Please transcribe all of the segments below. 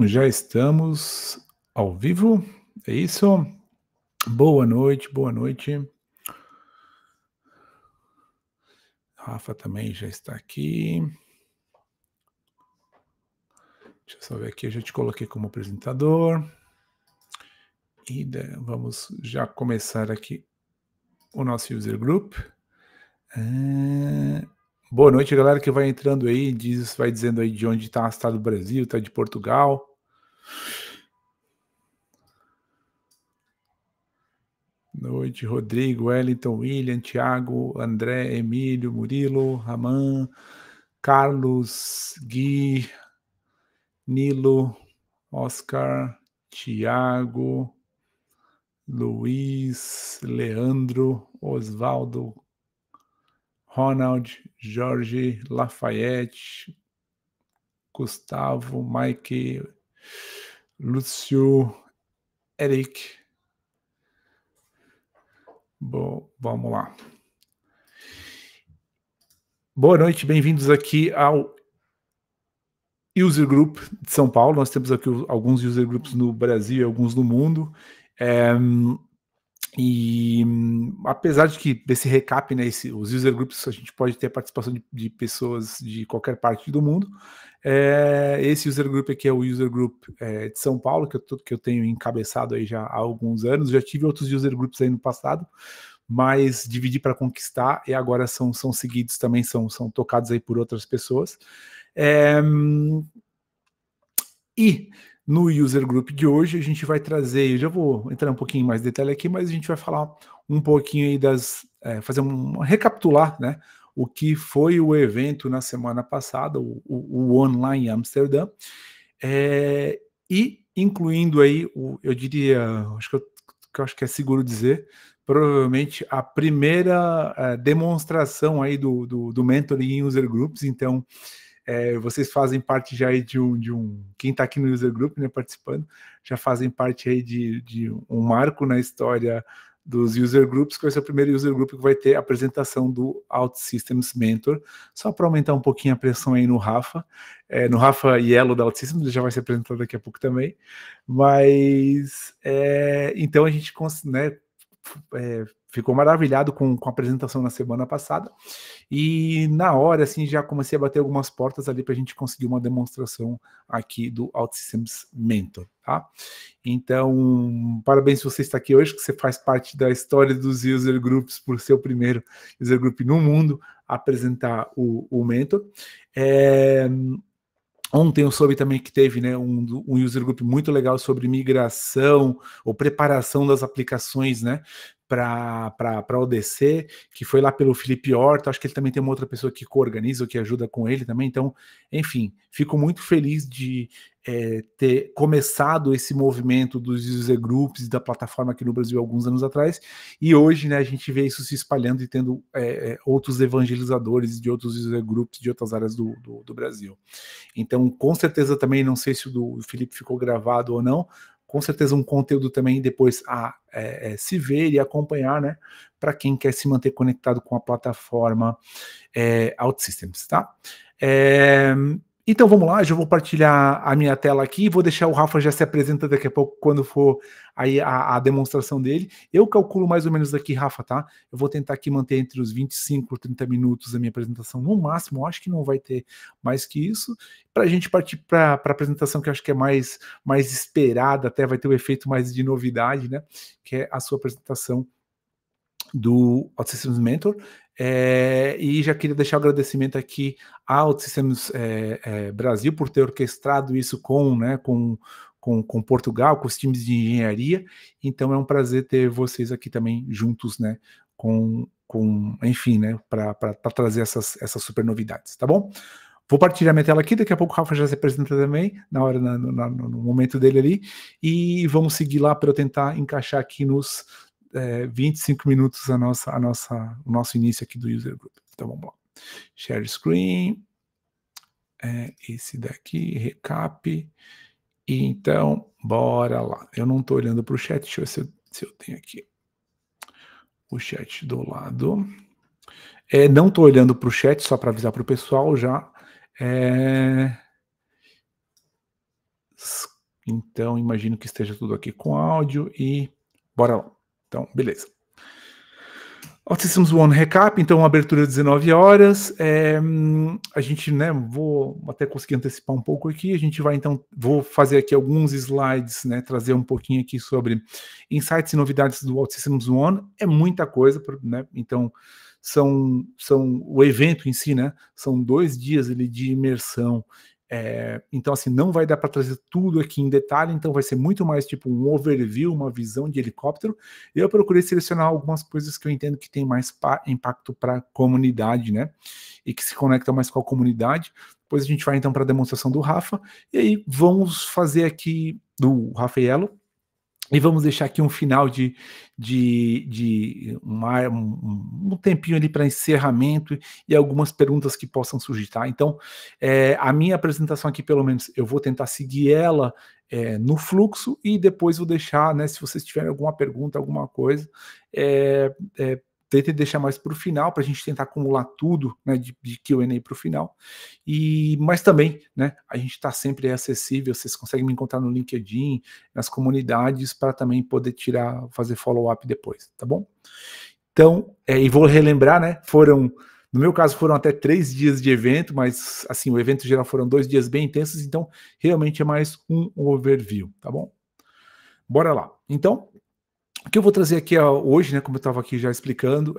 Já estamos ao vivo, é isso? Boa noite, boa noite. Rafa também já está aqui. Deixa eu só ver aqui, eu já te coloquei como apresentador. E vamos já começar aqui o nosso user group. Boa noite, galera que vai entrando aí, vai dizendo aí de onde está, está do Brasil, está de Portugal. Noite, Rodrigo, Wellington, William, Thiago, André, Emílio, Murilo, Raman, Carlos, Gui, Nilo, Oscar, Thiago, Luiz, Leandro, Osvaldo, Ronald, Jorge, Lafayette, Gustavo, Mike, Lúcio, Eric. Bom, vamos lá. Boa noite, bem-vindos aqui ao User Group de São Paulo. Nós temos aqui alguns User Groups no Brasil e alguns no mundo. Apesar de que desse recap, né, os User Groups, a gente pode ter a participação de pessoas de qualquer parte do mundo. Esse User Group aqui é o User Group de São Paulo, que eu tenho encabeçado aí já há alguns anos. Já tive outros User Groups aí no passado, mas dividi para conquistar e agora são seguidos também, são tocados aí por outras pessoas. E no User Group de hoje a gente vai trazer, eu já vou entrar um pouquinho mais em detalhe aqui, mas a gente vai falar um pouquinho aí fazer recapitular, né, o que foi o evento na semana passada, o Online Amsterdã, e incluindo aí, eu diria, que eu acho que é seguro dizer, provavelmente a primeira demonstração aí do mentoring em User Groups. Então, vocês fazem parte já aí de um quem está aqui no User Group, né, participando, já fazem parte aí de um marco na história dos User Groups, que vai ser o primeiro User Group que vai ter a apresentação do OutSystems Mentor, só para aumentar um pouquinho a pressão aí no Rafa Yellow da OutSystems, ele já vai ser apresentado daqui a pouco também, mas então a gente, né, ficou maravilhado com a apresentação na semana passada, e na hora, assim, já comecei a bater algumas portas ali para a gente conseguir uma demonstração aqui do OutSystems Mentor, tá? Então, parabéns se você está aqui hoje, que você faz parte da história dos User Groups, por ser o primeiro User Group no mundo a apresentar o Mentor. Ontem eu soube também que teve, né, um User Group muito legal sobre migração ou preparação das aplicações, né, para ODC, que foi lá pelo Felipe Horta. Acho que ele também tem uma outra pessoa que coorganiza ou que ajuda com ele também. Então, enfim, fico muito feliz de ter começado esse movimento dos User Groups da plataforma aqui no Brasil alguns anos atrás, e hoje, né, a gente vê isso se espalhando e tendo outros evangelizadores de outros User Groups de outras áreas do Brasil. Então, com certeza também, não sei se o do Felipe ficou gravado ou não, com certeza um conteúdo também depois a se ver e acompanhar, né, para quem quer se manter conectado com a plataforma OutSystems, tá? Então vamos lá, já vou partilhar a minha tela aqui, vou deixar o Rafa já se apresenta daqui a pouco quando for aí a demonstração dele. Eu calculo mais ou menos aqui, Rafa, tá? Eu vou tentar aqui manter entre os 25 e 30 minutos a minha apresentação no máximo, acho que não vai ter mais que isso, para a gente partir para a apresentação que eu acho que é mais esperada, até vai ter o efeito mais de novidade, né? Que é a sua apresentação do OutSystems Mentor. E já queria deixar o agradecimento aqui ao OutSystems Brasil por ter orquestrado isso com Portugal, com os times de engenharia. Então é um prazer ter vocês aqui também juntos, né, enfim, né, para trazer essas super novidades, tá bom? Vou partilhar minha tela aqui, daqui a pouco o Rafa já se apresenta também, no momento dele ali, e vamos seguir lá para eu tentar encaixar aqui nos 25 minutos o nosso início aqui do User Group. Então vamos lá. Share screen. Esse daqui, recap. E então, bora lá. Eu não estou olhando para o chat, deixa eu ver se eu tenho aqui o chat do lado. Não estou olhando para o chat, só para avisar para o pessoal já. Então, imagino que esteja tudo aqui com áudio e bora lá. Então, beleza. OutSystems One Recap, então abertura 19 horas, a gente, né, vou até conseguir antecipar um pouco aqui, a gente vai então, vou fazer aqui alguns slides, né, trazer um pouquinho aqui sobre insights e novidades do OutSystems One, é muita coisa, né, então são o evento em si, né, são 2 dias ali de imersão, então assim, não vai dar para trazer tudo aqui em detalhe, então vai ser muito mais tipo um overview, uma visão de helicóptero. Eu procurei selecionar algumas coisas que eu entendo que tem mais impacto para a comunidade, né, e que se conecta mais com a comunidade. Depois a gente vai então para a demonstração do Rafa, e aí vamos fazer aqui do Rafaelo, e vamos deixar aqui um final um tempinho ali para encerramento e algumas perguntas que possam surgir, tá? Então, a minha apresentação aqui, pelo menos, eu vou tentar seguir ela no fluxo e depois vou deixar, né, se vocês tiverem alguma pergunta, alguma coisa, tente deixar mais para o final, para a gente tentar acumular tudo, né, de Q&A para o final, mas também, né, a gente está sempre acessível, vocês conseguem me encontrar no LinkedIn, nas comunidades, para também poder fazer follow-up depois, tá bom? Então, e vou relembrar, né, no meu caso foram até 3 dias de evento, mas assim, o evento geral foram 2 dias bem intensos, então realmente é mais um overview, tá bom? Bora lá. Então, o que eu vou trazer aqui hoje, né, como eu estava aqui já explicando,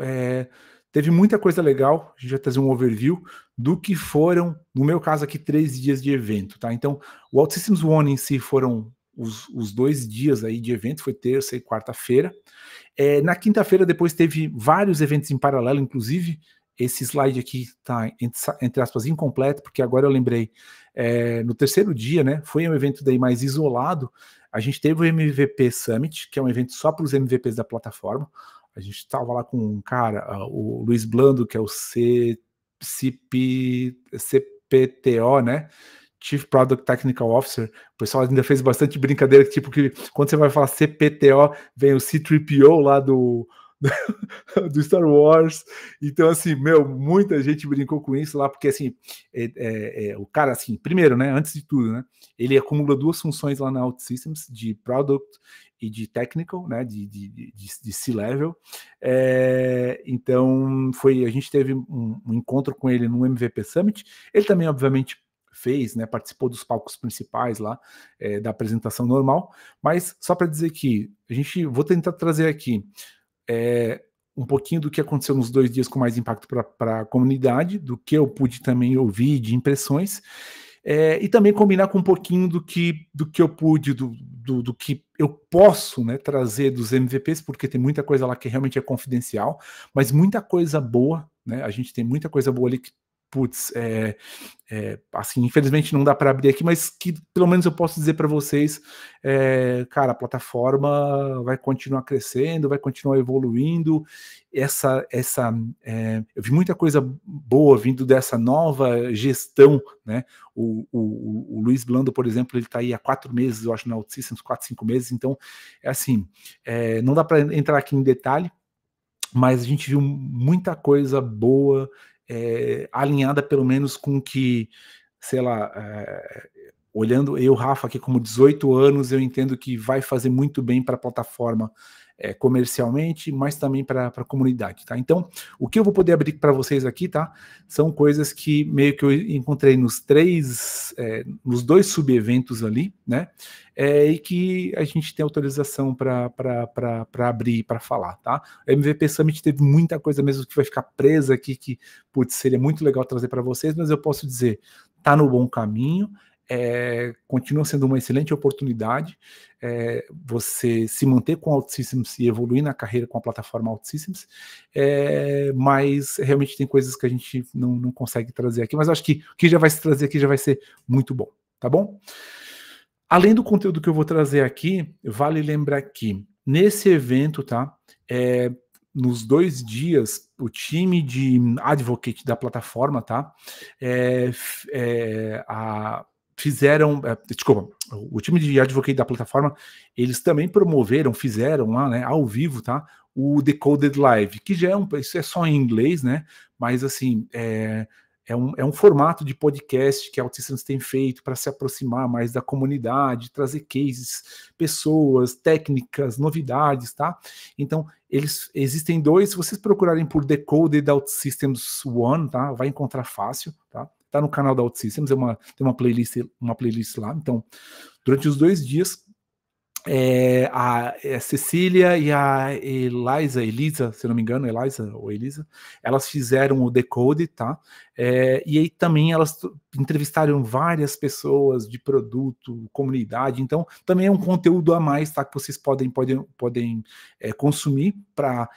teve muita coisa legal, a gente vai trazer um overview do que foram, no meu caso aqui, 3 dias de evento, tá? Então, o OutSystems One em si foram os 2 dias aí de evento, foi terça e quarta-feira. Na quinta-feira depois teve vários eventos em paralelo, inclusive esse slide aqui está, entre aspas, incompleto, porque agora eu lembrei, no terceiro dia, né, foi um evento daí mais isolado, a gente teve o MVP Summit, que é um evento só para os MVPs da plataforma. A gente estava lá com um cara, o Luiz Blando, que é o CPTO, né? Chief Product Technical Officer. O pessoal ainda fez bastante brincadeira, tipo que quando você vai falar CPTO, vem o C-3PO lá do Star Wars. Então, assim, muita gente brincou com isso lá, porque, assim, o cara, assim, primeiro, né, antes de tudo, né, ele acumula 2 funções lá na OutSystems, de Product e de Technical, né, de C-Level. Então, a gente teve um encontro com ele no MVP Summit. Ele também, obviamente, né, participou dos palcos principais lá, da apresentação normal, mas só para dizer que vou tentar trazer aqui um pouquinho do que aconteceu nos 2 dias com mais impacto para a comunidade, do que eu pude também ouvir de impressões, e também combinar com um pouquinho do que eu pude, do que eu posso, né, trazer dos MVPs, porque tem muita coisa lá que realmente é confidencial, mas muita coisa boa, né, a gente tem muita coisa boa ali que, putz, assim, infelizmente não dá para abrir aqui, mas que pelo menos eu posso dizer para vocês, cara, a plataforma vai continuar crescendo, vai continuar evoluindo. Eu vi muita coisa boa vindo dessa nova gestão, né? O Luiz Blando, por exemplo, ele está aí há 4 meses, eu acho, na OutSystems, 4, 5 meses. Então, assim, não dá para entrar aqui em detalhe, mas a gente viu muita coisa boa, alinhada pelo menos com que, sei lá, olhando eu, Rafa, aqui como 18 anos, eu entendo que vai fazer muito bem para a plataforma comercialmente, mas também para a comunidade, tá? Então, o que eu vou poder abrir para vocês aqui, tá? São coisas que meio que eu encontrei nos 2 sub-eventos ali, né? E que a gente tem autorização para abrir para falar, tá? A MVP Summit teve muita coisa mesmo que vai ficar presa aqui, que, putz, seria muito legal trazer para vocês, mas eu posso dizer, tá no bom caminho, continua sendo uma excelente oportunidade, você se manter com a OutSystems e evoluir na carreira com a plataforma OutSystems, mas realmente tem coisas que a gente não consegue trazer aqui, mas acho que o que já vai se trazer aqui já vai ser muito bom, tá bom? Além do conteúdo que eu vou trazer aqui, vale lembrar que nesse evento, tá? Nos 2 dias, o time de advocate da plataforma, tá? O time de advocate da plataforma, eles também fizeram lá, né, ao vivo, tá? O Decoded Live, que já isso é só em inglês, né? Mas assim, é um formato de podcast que a OutSystems tem feito para se aproximar mais da comunidade, trazer cases, pessoas, técnicas, novidades, tá? Então, existem dois, se vocês procurarem por Decoded OutSystems One, tá? Vai encontrar fácil, tá? Tá no canal da OutSystems, tem uma playlist lá. Então, durante os 2 dias, a Cecília e a Elisa, se não me engano, Elisa, elas fizeram o Decode, tá? E aí também elas entrevistaram várias pessoas de produto, comunidade, então também é um conteúdo a mais, tá? Que vocês podem consumir para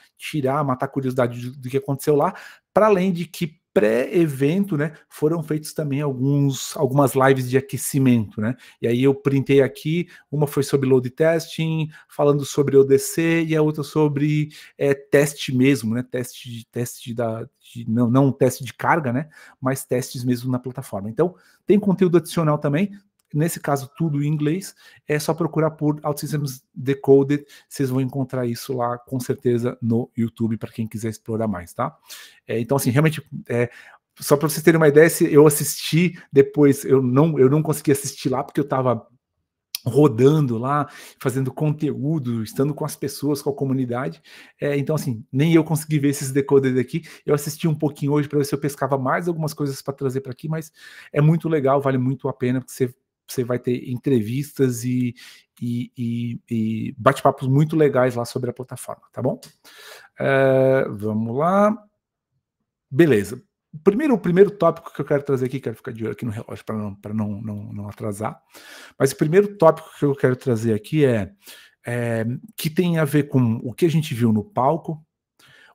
matar a curiosidade do que aconteceu lá, para além de que pré-evento, né, foram feitos também algumas lives de aquecimento, né? E aí eu printei aqui, uma foi sobre load testing, falando sobre ODC, e a outra sobre teste mesmo, né? Não teste de carga, né? Mas testes mesmo na plataforma. Então, tem conteúdo adicional também. Nesse caso, tudo em inglês. É só procurar por OutSystems Decoded. Vocês vão encontrar isso lá, com certeza, no YouTube, para quem quiser explorar mais, tá? Então, assim, realmente, só para vocês terem uma ideia, eu assisti depois, eu não consegui assistir lá, porque eu estava rodando lá, fazendo conteúdo, estando com as pessoas, com a comunidade. Então, assim, nem eu consegui ver esses decoders aqui. Eu assisti um pouquinho hoje para ver se eu pescava mais algumas coisas para trazer para aqui, mas é muito legal, vale muito a pena, porque você vai ter entrevistas e bate-papos muito legais lá sobre a plataforma, tá bom? Vamos lá. Beleza. O primeiro tópico que eu quero trazer aqui, quero ficar de olho aqui no relógio para não atrasar, mas o primeiro tópico que eu quero trazer aqui que tem a ver com o que a gente viu no palco,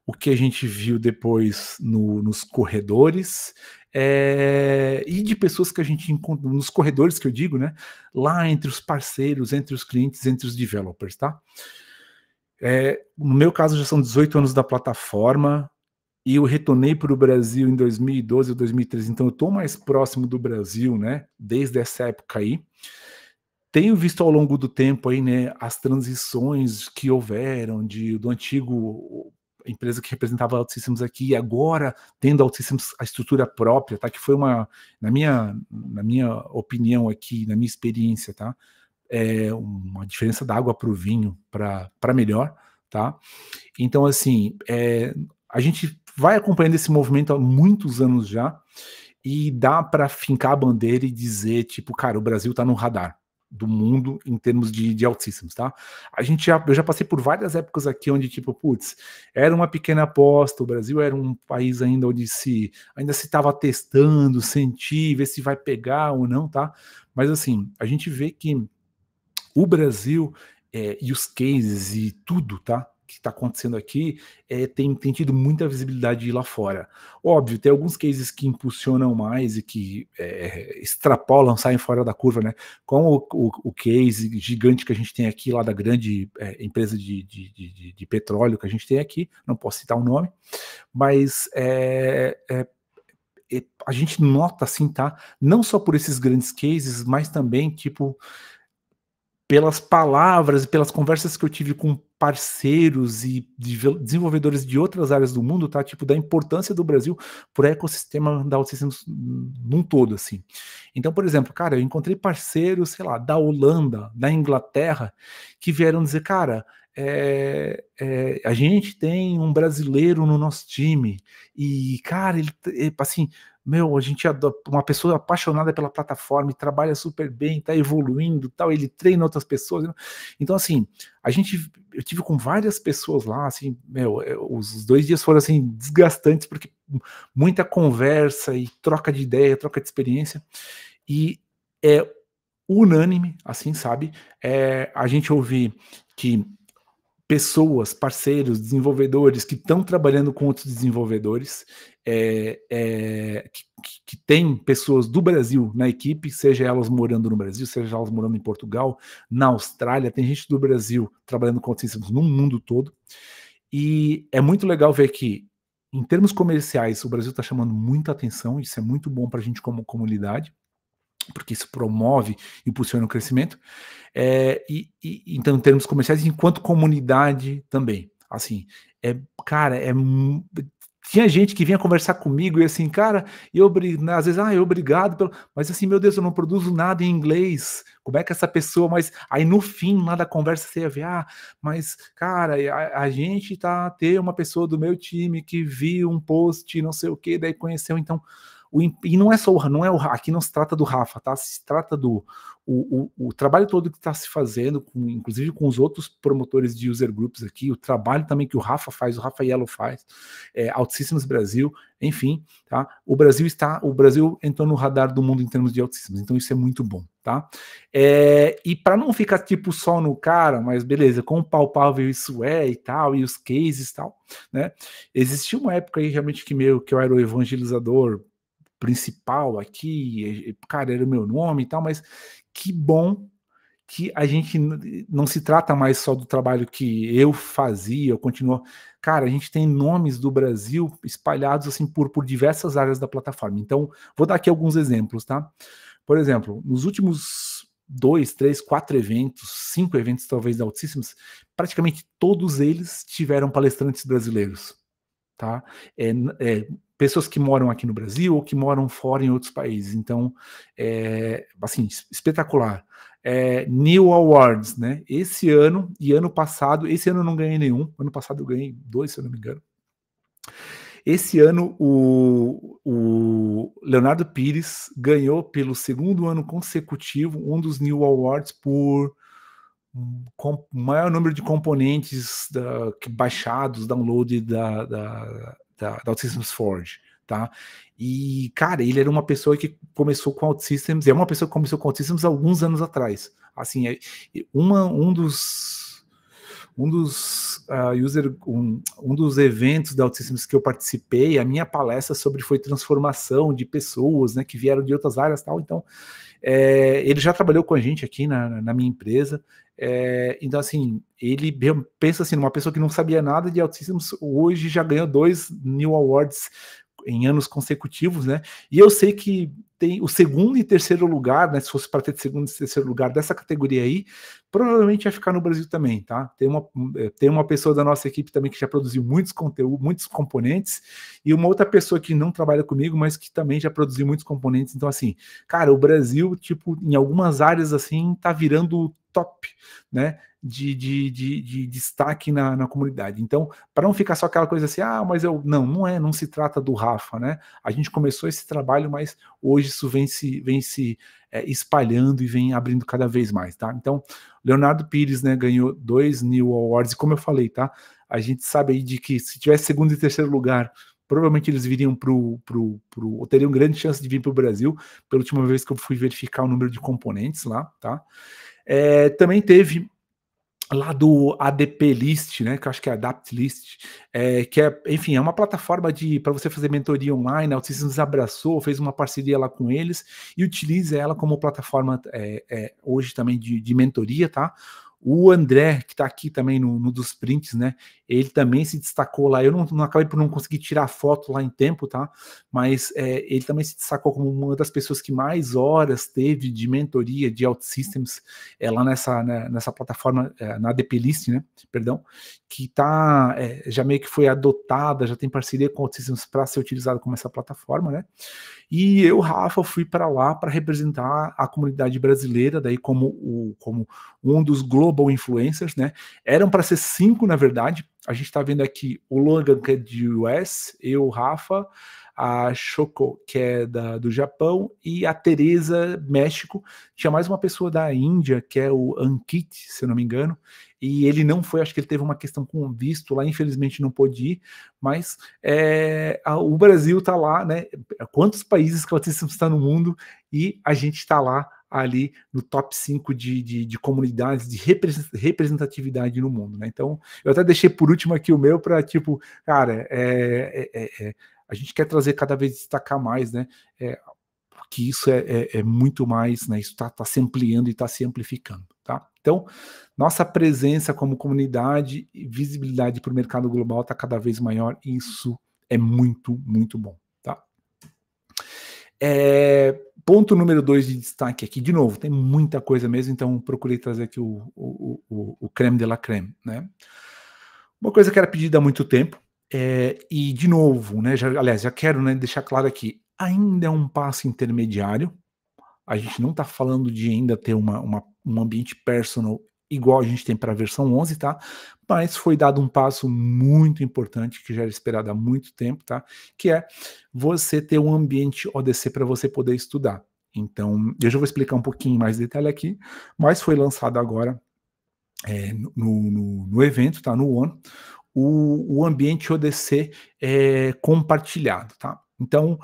o que a gente viu depois nos corredores, e de pessoas que a gente encontra nos corredores, que eu digo, né? Lá entre os parceiros, entre os clientes, entre os developers, tá? No meu caso, já são 18 anos da plataforma, e eu retornei para o Brasil em 2012 ou 2013, então eu estou mais próximo do Brasil, né? Desde essa época aí. Tenho visto ao longo do tempo aí, né, as transições que houveram do antigo empresa que representava a OutSystems aqui, e agora tendo a OutSystems a estrutura própria, tá? Que foi na minha opinião aqui, na minha experiência, tá? Uma diferença da água para o vinho, para melhor, tá? Então, assim, a gente vai acompanhando esse movimento há muitos anos já, e dá para fincar a bandeira e dizer, tipo, cara, o Brasil está no radar do mundo em termos de OutSystems, tá? Eu já passei por várias épocas aqui onde, tipo, putz, era uma pequena aposta, o Brasil era um país ainda onde ainda se estava testando, sentir, ver se vai pegar ou não, tá? Mas, assim, a gente vê que o Brasil e os cases e tudo, tá? Que está acontecendo aqui, tem tido muita visibilidade lá fora. Óbvio, tem alguns cases que impulsionam mais e que extrapolam, saem fora da curva, né? Como o case gigante que a gente tem aqui, lá da grande empresa de petróleo que a gente tem aqui, não posso citar o nome, mas a gente nota, assim, tá? Não só por esses grandes cases, mas também, tipo, pelas palavras e pelas conversas que eu tive com parceiros e desenvolvedores de outras áreas do mundo, tá? Tipo, da importância do Brasil para o ecossistema da OutSystems num todo, assim. Então, por exemplo, cara, eu encontrei parceiros, sei lá, da Holanda, da Inglaterra, que vieram dizer, cara, a gente tem um brasileiro no nosso time, e, cara, ele assim, a gente é uma pessoa apaixonada pela plataforma e trabalha super bem, tá evoluindo, tal, ele treina outras pessoas. Então, assim, eu tive com várias pessoas lá, assim, os 2 dias foram, assim, desgastantes, porque muita conversa e troca de ideia, troca de experiência, e é unânime, assim, sabe? A gente ouvir que pessoas, parceiros, desenvolvedores que estão trabalhando com outros desenvolvedores, que tem pessoas do Brasil na equipe, seja elas morando no Brasil, seja elas morando em Portugal, na Austrália, tem gente do Brasil trabalhando com OutSystems no mundo todo, e é muito legal ver que, em termos comerciais, o Brasil está chamando muita atenção, isso é muito bom para a gente como comunidade, porque isso promove, impulsiona o crescimento, então, em termos comerciais, enquanto comunidade também, assim, cara, tinha gente que vinha conversar comigo e assim, cara, às vezes, obrigado pelo. Mas assim, meu Deus, eu não produzo nada em inglês. Como é que essa pessoa. Mas aí no fim lá da conversa você ia ver, mas, cara, a gente tem uma pessoa do meu time que viu um post, não sei o que, daí conheceu, então. E não é só não é aqui não se trata do Rafa, tá? Se trata do o trabalho todo que está se fazendo, inclusive com os outros promotores de user groups aqui, o trabalho também que o Rafa faz, o Rafa Yellow faz, OutSystems Brasil, enfim, tá? O Brasil entrou no radar do mundo em termos de OutSystems, então isso é muito bom, tá? E para não ficar tipo só no cara, mas beleza, quão palpável isso é e tal, e os cases e tal, né? Existia uma época aí realmente que eu era o evangelizador principal aqui, cara, era o meu nome e tal, mas que bom que a gente não se trata mais só do trabalho que eu fazia, eu continuo. Cara, a gente tem nomes do Brasil espalhados assim por diversas áreas da plataforma. Então, vou dar aqui alguns exemplos, tá? Por exemplo, nos últimos 2, 3, 4 eventos, 5 eventos talvez da OutSystems, praticamente todos eles tiveram palestrantes brasileiros, tá? Pessoas que moram aqui no Brasil ou que moram fora em outros países. Então, assim, espetacular. New Awards, né? Esse ano e ano passado, esse ano eu não ganhei nenhum, ano passado eu ganhei 2, se eu não me engano. Esse ano o Leonardo Pires ganhou pelo segundo ano consecutivo um dos New Awards por maior número de componentes baixados, download da OutSystems Forge, tá? E, cara, ele era uma pessoa que começou com OutSystems, é uma pessoa que começou com OutSystems há alguns anos atrás. Assim, um dos eventos da OutSystems que eu participei, a minha palestra foi transformação de pessoas, né, que vieram de outras áreas, tal. Então, ele já trabalhou com a gente aqui na minha empresa. Então, assim, ele pensa assim, uma pessoa que não sabia nada de OutSystems, hoje já ganhou 2 New Awards em anos consecutivos, né? E eu sei que tem o segundo e terceiro lugar, né? Se fosse para ter segundo e terceiro lugar dessa categoria aí, provavelmente vai ficar no Brasil também, tá? Tem uma pessoa da nossa equipe também que já produziu muitos conteúdos, muitos componentes, e uma outra pessoa que não trabalha comigo, mas que também já produziu muitos componentes. Então, assim, cara, o Brasil, tipo, em algumas áreas, assim, tá virando top, né? De destaque na comunidade. Então, para não ficar só aquela coisa assim, mas não se trata do Rafa, né? A gente começou esse trabalho, mas hoje isso vem se espalhando e vem abrindo cada vez mais, tá? Então, Leonardo Pires, né, ganhou 2 New Awards, e como eu falei, tá? A gente sabe aí de que se tivesse segundo e terceiro lugar, provavelmente eles viriam teriam grande chance de vir para o Brasil, pela última vez que eu fui verificar o número de componentes lá, tá? Também teve lá do ADP List, né, que eu acho que é Adapt List, que enfim, é uma plataforma para você fazer mentoria online. A OutSystems abraçou, fez uma parceria lá com eles e utiliza ela como plataforma hoje também de mentoria, tá? O André, que está aqui também no dos prints, né? Ele também se destacou lá. Eu não acabei por não conseguir tirar foto lá em tempo, tá? Mas ele também se destacou como uma das pessoas que mais horas teve de mentoria de OutSystems lá nessa plataforma, na ADP List, né? Perdão, que já meio que foi adotada, já tem parceria com OutSystems para ser utilizada como essa plataforma, né? E eu, Rafa, fui para lá para representar a comunidade brasileira, daí como um dos global influencers, né? Eram para ser 5, na verdade. A gente está vendo aqui o Logan, que é de US, eu, Rafa, a Choco, que é do Japão, e a Teresa, México. Tinha mais uma pessoa da Índia, que é o Ankit, se eu não me engano, e ele não foi, acho que ele teve uma questão com visto lá, infelizmente não pôde ir, mas o Brasil está lá, né? Quantos países que o OutSystems está no mundo, e a gente está lá ali no top 5 de comunidades de representatividade no mundo, né? Então, eu até deixei por último aqui o meu para, tipo, cara, a gente quer trazer cada vez, destacar mais, né? Porque isso é muito mais, né? Isso está se ampliando e está se amplificando, tá? Então, nossa presença como comunidade e visibilidade para o mercado global está cada vez maior, e isso é muito, muito bom, tá? Ponto número 2 de destaque aqui, de novo, tem muita coisa mesmo, então procurei trazer aqui o creme de la creme, né? Uma coisa que era pedida há muito tempo E de novo, né, aliás, já quero, né, deixar claro aqui, ainda é um passo intermediário, a gente não está falando de ainda ter um ambiente personal igual a gente tem para a versão 11, tá? Mas foi dado um passo muito importante, que já era esperado há muito tempo, tá? Que é você ter um ambiente ODC para você poder estudar. Então, eu já vou explicar um pouquinho mais detalhe aqui, mas foi lançado agora no evento, tá? No ONU, o ambiente ODC compartilhado, tá? Então,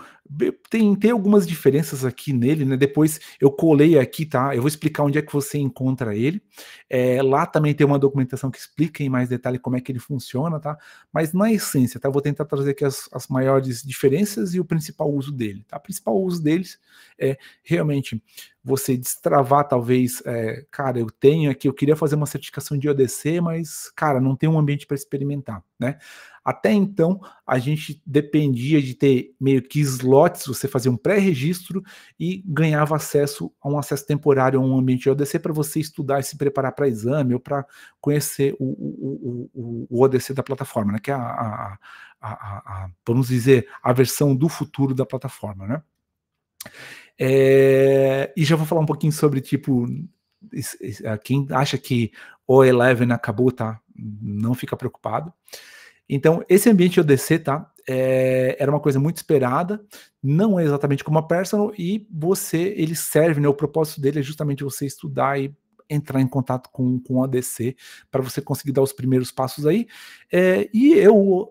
tem algumas diferenças aqui nele, né? Depois eu colei aqui, tá? Eu vou explicar onde é que você encontra ele. Lá também tem uma documentação que explica em mais detalhe como é que ele funciona, tá? Mas na essência, tá? Eu vou tentar trazer aqui as maiores diferenças e o principal uso dele, tá? O principal uso deles é realmente você destravar, talvez, cara, eu queria fazer uma certificação de ODC, mas, cara, não tem um ambiente para experimentar, né? Até então, a gente dependia de ter meio que slots, você fazia um pré-registro e ganhava acesso a um acesso temporário a um ambiente de ODC para você estudar e se preparar para exame ou para conhecer o ODC da plataforma, né? Que é vamos dizer, a versão do futuro da plataforma, né? E já vou falar um pouquinho sobre, tipo, quem acha que o 11 acabou, tá? Não fica preocupado. Então, esse ambiente ODC, tá? Era uma coisa muito esperada, não é exatamente como a Personal, e ele serve, né? O propósito dele é justamente você estudar e entrar em contato com o ODC para você conseguir dar os primeiros passos aí, e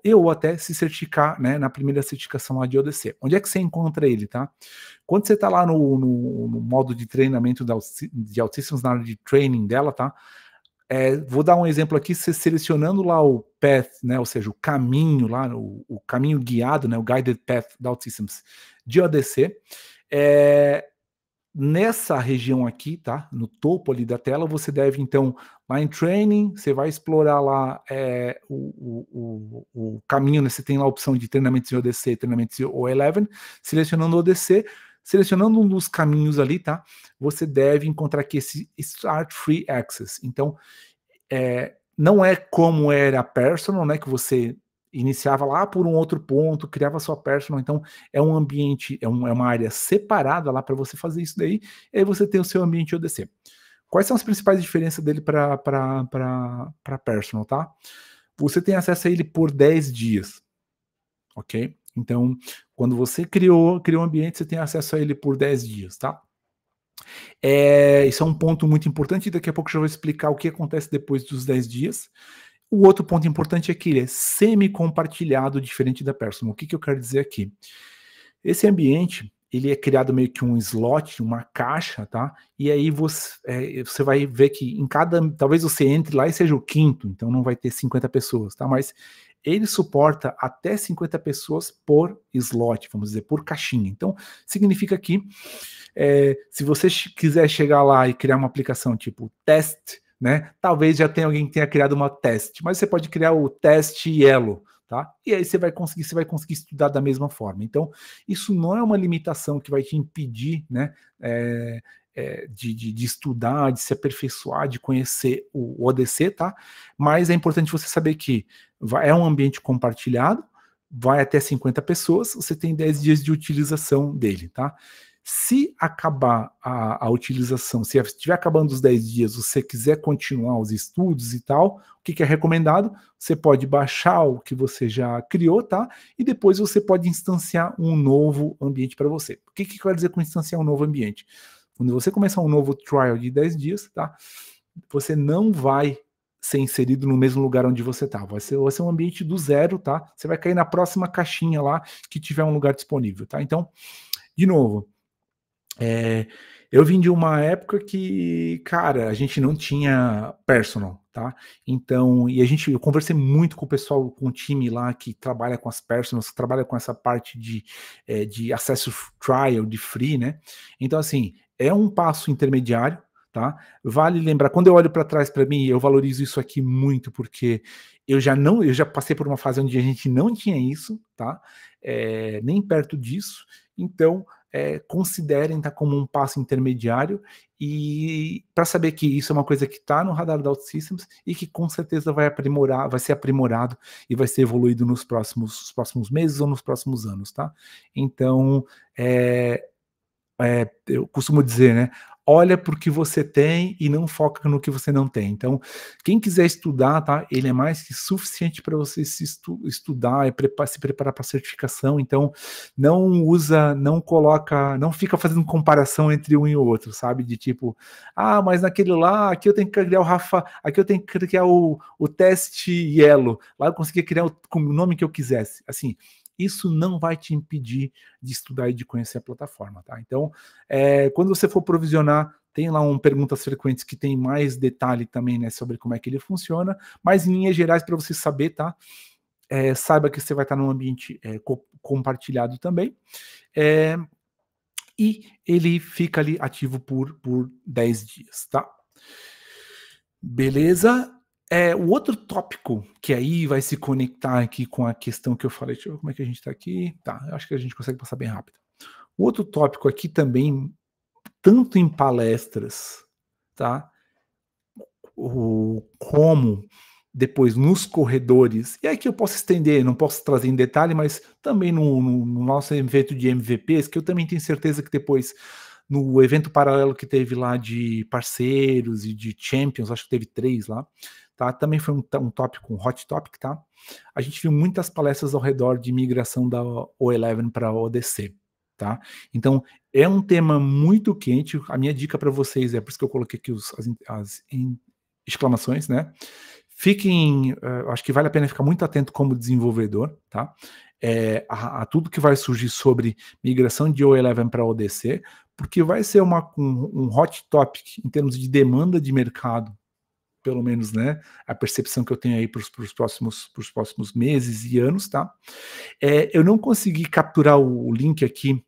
eu até se certificar, né? Na primeira certificação lá de ODC. Onde é que você encontra ele, tá? Quando você está lá no modo de treinamento de OutSystems, na área de training dela, tá? Vou dar um exemplo aqui, você selecionando lá o path, né, ou seja, o caminho lá, o caminho guiado, né, o guided path da OutSystems de ODC, nessa região aqui, tá, no topo ali da tela, você deve então, lá em training, você vai explorar lá o caminho, né, você tem lá a opção de treinamentos de ODC, treinamentos de O11, selecionando o ODC, selecionando um dos caminhos ali, tá? Você deve encontrar aqui esse Start Free Access. Então, não é como era a Personal, né? Que você iniciava lá por um outro ponto, criava sua Personal. Então, é um ambiente, é uma área separada lá para você fazer isso daí. E aí você tem o seu ambiente ODC. Quais são as principais diferenças dele para Personal, tá? Você tem acesso a ele por 10 dias, ok? Então, quando você criou um ambiente, você tem acesso a ele por 10 dias, tá? Isso é um ponto muito importante, e daqui a pouco eu já vou explicar o que acontece depois dos 10 dias. O outro ponto importante é que ele é semi-compartilhado, diferente da Personal. O que eu quero dizer aqui? Esse ambiente, ele é criado meio que um slot, uma caixa, tá? E aí você vai ver que talvez você entre lá e seja o quinto, então não vai ter 50 pessoas, tá? Mas ele suporta até 50 pessoas por slot, vamos dizer, por caixinha. Então, significa que se você quiser chegar lá e criar uma aplicação tipo teste, né? Talvez já tenha alguém que tenha criado uma teste, mas você pode criar o teste Yellow, tá? E aí você vai conseguir estudar da mesma forma. Então, isso não é uma limitação que vai te impedir, né? De estudar, de se aperfeiçoar, de conhecer o ODC, tá? Mas é importante você saber que é um ambiente compartilhado, vai até 50 pessoas, você tem 10 dias de utilização dele, tá? Se acabar a utilização, se estiver acabando os 10 dias, você quiser continuar os estudos e tal, o que é recomendado? Você pode baixar o que você já criou, tá? E depois você pode instanciar um novo ambiente para você. O que quer dizer com instanciar um novo ambiente? Quando você começar um novo trial de 10 dias, tá? Você não vai ser inserido no mesmo lugar onde você está. Vai ser um ambiente do zero, tá? Você vai cair na próxima caixinha lá que tiver um lugar disponível, tá? Então, de novo, eu vim de uma época que, cara, a gente não tinha personal, tá? Então, eu conversei muito com o pessoal, com o time lá que trabalha com as personals, que trabalha com essa parte de acesso trial, de free, né? Então, assim, é um passo intermediário, tá? Vale lembrar, quando eu olho para trás para mim, eu valorizo isso aqui muito, porque eu já passei por uma fase onde a gente não tinha isso, tá? Nem perto disso. Então, considerem como um passo intermediário, e para saber que isso é uma coisa que está no radar da OutSystems e que com certeza vai ser aprimorado e vai ser evoluído nos próximos meses ou nos próximos anos, tá? Então, eu costumo dizer, né? Olha para o que você tem e não foca no que você não tem. Então, quem quiser estudar, tá? Ele é mais que suficiente para você estudar e se preparar para a certificação. Então, não fica fazendo comparação entre um e o outro, sabe? De tipo, mas naquele lá, aqui eu tenho que criar aqui eu tenho que criar o teste Yellow. Lá eu conseguia criar com o nome que eu quisesse. Assim, isso não vai te impedir de estudar e de conhecer a plataforma, tá? Então, quando você for provisionar, tem lá perguntas frequentes que tem mais detalhe também, né, sobre como é que ele funciona, mas em linhas gerais, para você saber, tá? Saiba que você vai estar num ambiente compartilhado também, e ele fica ali ativo por 10 dias, tá? Beleza? O outro tópico que aí vai se conectar aqui com a questão que eu falei, deixa eu ver como é que a gente está aqui. Tá, eu acho que a gente consegue passar bem rápido. O outro tópico aqui também, tanto em palestras, tá? Como depois nos corredores, e aqui eu posso estender, não posso trazer em detalhe, mas também no nosso evento de MVPs, que eu também tenho certeza que depois, no evento paralelo que teve lá de parceiros e de champions, acho que teve 3 lá, tá? Também foi um tópico, um hot topic, tá? A gente viu muitas palestras ao redor de migração da O11 para a ODC, tá? Então, é um tema muito quente. A minha dica para vocês por isso que eu coloquei aqui as exclamações, né? Acho que vale a pena ficar muito atento como desenvolvedor, tá? A tudo que vai surgir sobre migração de O11 para ODC, porque vai ser um hot topic em termos de demanda de mercado, pelo menos, né? A percepção que eu tenho aí para os próximos meses e anos, tá? Eu não consegui capturar o link aqui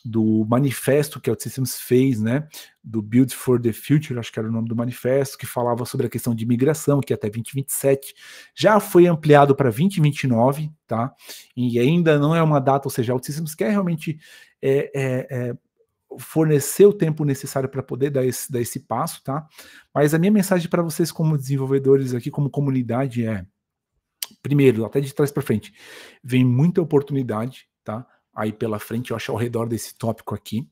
do manifesto que a OutSystems fez, né, do Build for the Future, acho que era o nome do manifesto, que falava sobre a questão de migração, que até 2027 já foi ampliado para 2029, tá? E ainda não é uma data, ou seja, a OutSystems quer realmente fornecer o tempo necessário para poder dar esse passo, tá? Mas a minha mensagem para vocês como desenvolvedores aqui, como comunidade primeiro, até de trás para frente, vem muita oportunidade, tá? Aí pela frente, eu acho, ao redor desse tópico aqui,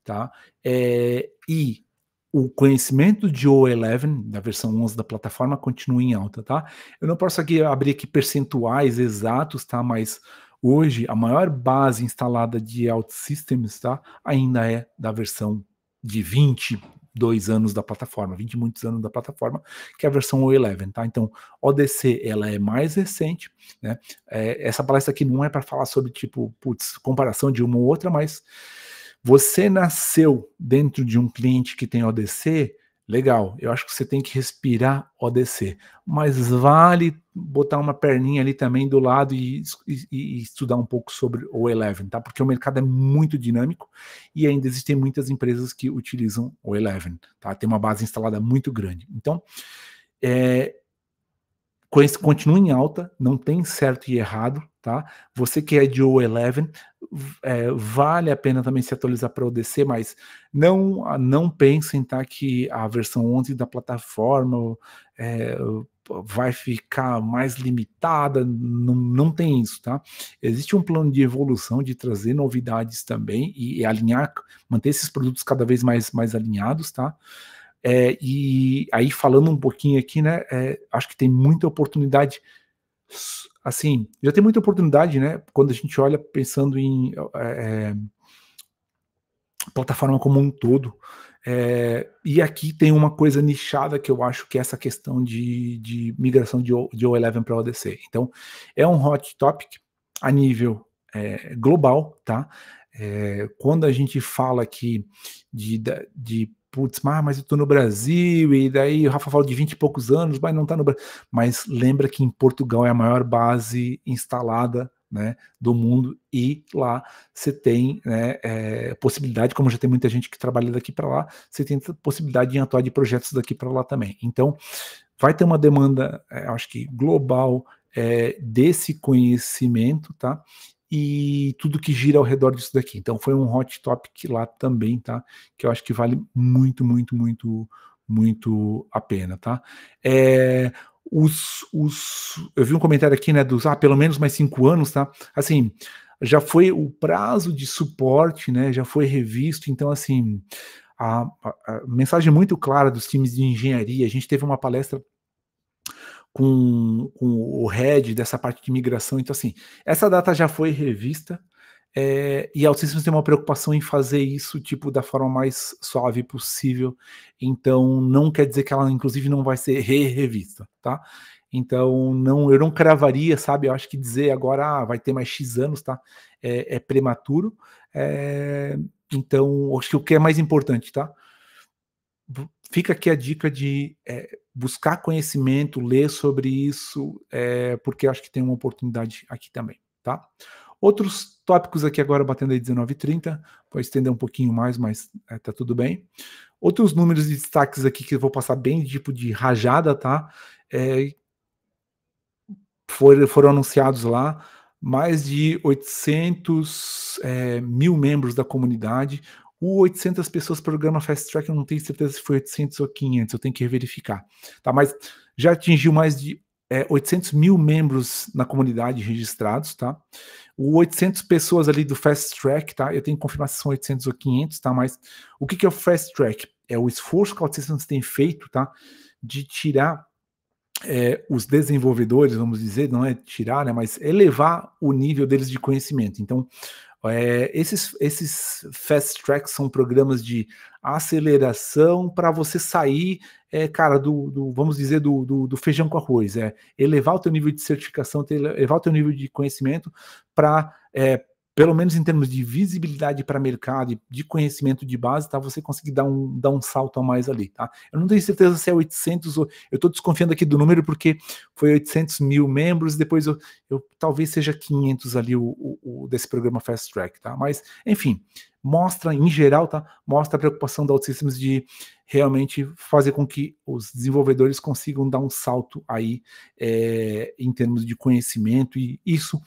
tá? E o conhecimento de O11, da versão 11 da plataforma, continua em alta, tá? Eu não posso abrir aqui percentuais exatos, tá? Mas hoje, a maior base instalada de OutSystems, tá? Ainda é da versão de 22 anos da plataforma, 20 e muitos anos da plataforma, que é a versão O11, tá? Então, ODC, ela é mais recente, né? Essa palestra aqui não é para falar sobre, tipo, comparação de uma ou outra, mas você nasceu dentro de um cliente que tem ODC, legal, eu acho que você tem que respirar ODC, mas vale botar uma perninha ali também do lado e estudar um pouco sobre o O11, tá? Porque o mercado é muito dinâmico e ainda existem muitas empresas que utilizam o O11, tá? Tem uma base instalada muito grande. Então, continua em alta, não tem certo e errado, tá? Você que é de O11, vale a pena também se atualizar para o ODC, mas não pensem, tá, que a versão 11 da plataforma vai ficar mais limitada, não tem isso, tá? Existe um plano de evolução, de trazer novidades também e alinhar, manter esses produtos cada vez mais alinhados, tá? E aí falando um pouquinho aqui, né, acho que tem muita oportunidade, assim, já tem muita oportunidade, né, quando a gente olha pensando em plataforma como um todo, e aqui tem uma coisa nichada que eu acho que é essa questão de migração de O11 para ODC. Então, é um hot topic a nível global, tá? Quando a gente fala aqui mas eu tô no Brasil, e daí o Rafa fala de 20 e poucos anos, mas não tá no Brasil. Mas lembra que em Portugal é a maior base instalada, né, do mundo, e lá você tem, né, possibilidade, como já tem muita gente que trabalha daqui para lá, você tem possibilidade de atuar de projetos daqui para lá também. Então, vai ter uma demanda, acho que global, desse conhecimento, tá? e tudo que gira ao redor disso daqui. Então foi um hot topic lá também, tá? Que eu acho que vale muito, muito, muito, muito a pena, tá? Eu vi um comentário aqui, né, dos pelo menos mais 5 anos, tá? Assim, já foi o prazo de suporte, né? Já foi revisto, então assim, a mensagem muito clara dos times de engenharia. A gente teve uma palestra com o head dessa parte de migração, então assim, essa data já foi revista, e a OutSystems tem uma preocupação em fazer isso tipo da forma mais suave possível, então não quer dizer que ela inclusive não vai ser revista, tá? Então eu não cravaria, sabe? Eu acho que dizer agora vai ter mais X anos, tá? É prematuro. Então acho que o que é mais importante, tá? Fica aqui a dica de buscar conhecimento, ler sobre isso, porque acho que tem uma oportunidade aqui também, tá? Outros tópicos aqui agora batendo aí 19h30, vou estender um pouquinho mais, mas tá tudo bem. Outros números de destaques aqui que eu vou passar bem tipo de rajada, tá? Foram anunciados lá mais de 800 mil membros da comunidade. O 800 pessoas programa Fast Track, eu não tenho certeza se foi 800 ou 500, eu tenho que verificar. Tá? Mas já atingiu mais de 800 mil membros na comunidade registrados, tá? O 800 pessoas ali do Fast Track, tá? Eu tenho que confirmar se são 800 ou 500, tá? Mas o que é o Fast Track? É o esforço que a OutSystems tem feito, tá? De tirar os desenvolvedores, vamos dizer, não é tirar, né, mas elevar o nível deles de conhecimento. Então, esses fast tracks são programas de aceleração para você sair, cara, vamos dizer, do feijão com arroz, elevar o teu nível de certificação, elevar o teu nível de conhecimento para, pelo menos em termos de visibilidade para mercado e de conhecimento de base, tá? Você conseguir dar um salto a mais ali, tá? Eu não tenho certeza se é 800 ou... Eu estou desconfiando aqui do número porque foi 800 mil membros, depois eu talvez seja 500 ali o desse programa Fast Track, tá? Mas, enfim, mostra, em geral, tá? Mostra a preocupação da OutSystems de realmente fazer com que os desenvolvedores consigam dar um salto aí em termos de conhecimento, e isso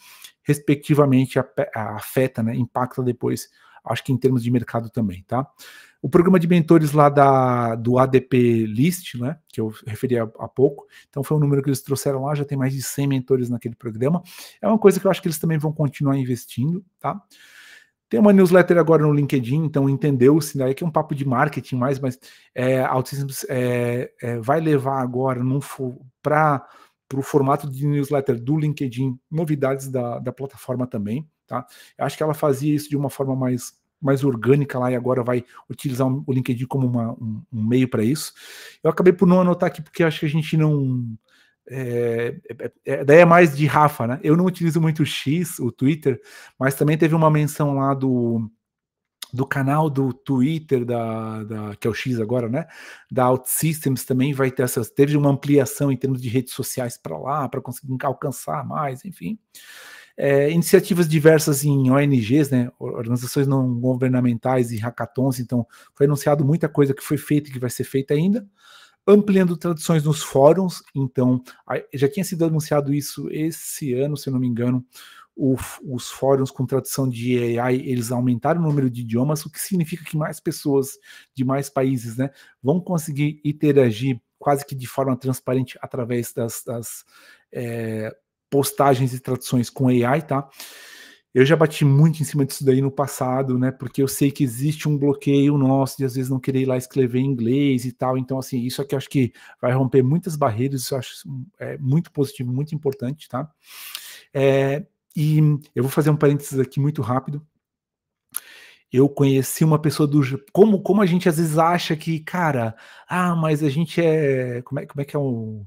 respectivamente afeta, né, impacta depois, acho que em termos de mercado também, tá? O programa de mentores lá do ADP List, né, que eu referi há pouco, então foi um número que eles trouxeram lá, já tem mais de 100 mentores naquele programa, é uma coisa que eu acho que eles também vão continuar investindo, tá? Tem uma newsletter agora no LinkedIn, então entendeu-se, né, que é um papo de marketing mais, mas a OutSystems vai levar agora para o formato de newsletter do LinkedIn, novidades da plataforma também, tá? Eu acho que ela fazia isso de uma forma mais orgânica lá e agora vai utilizar o LinkedIn como um meio para isso. Eu acabei por não anotar aqui porque acho que a gente não... daí é mais de Rafa, né? Eu não utilizo muito o X, o Twitter, mas também teve uma menção lá do canal do Twitter, que é o X agora, né? Da OutSystems também vai ter teve uma ampliação em termos de redes sociais para lá, para conseguir alcançar mais, enfim. Iniciativas diversas em ONGs, né? Organizações não governamentais e hackathons, então foi anunciado muita coisa que foi feita e que vai ser feita ainda. Ampliando traduções nos fóruns, então já tinha sido anunciado isso esse ano, se eu não me engano. Os fóruns com tradução de AI, eles aumentaram o número de idiomas, o que significa que mais pessoas de mais países, né, vão conseguir interagir quase que de forma transparente através das postagens e traduções com AI, tá? Eu já bati muito em cima disso daí no passado, né? Porque eu sei que existe um bloqueio nosso de às vezes não querer ir lá escrever em inglês e tal. Então, assim, isso aqui eu acho que vai romper muitas barreiras, isso eu acho muito positivo, muito importante, tá? E eu vou fazer um parênteses aqui muito rápido. Eu conheci uma pessoa como a gente às vezes acha que, cara, mas a gente como é que é o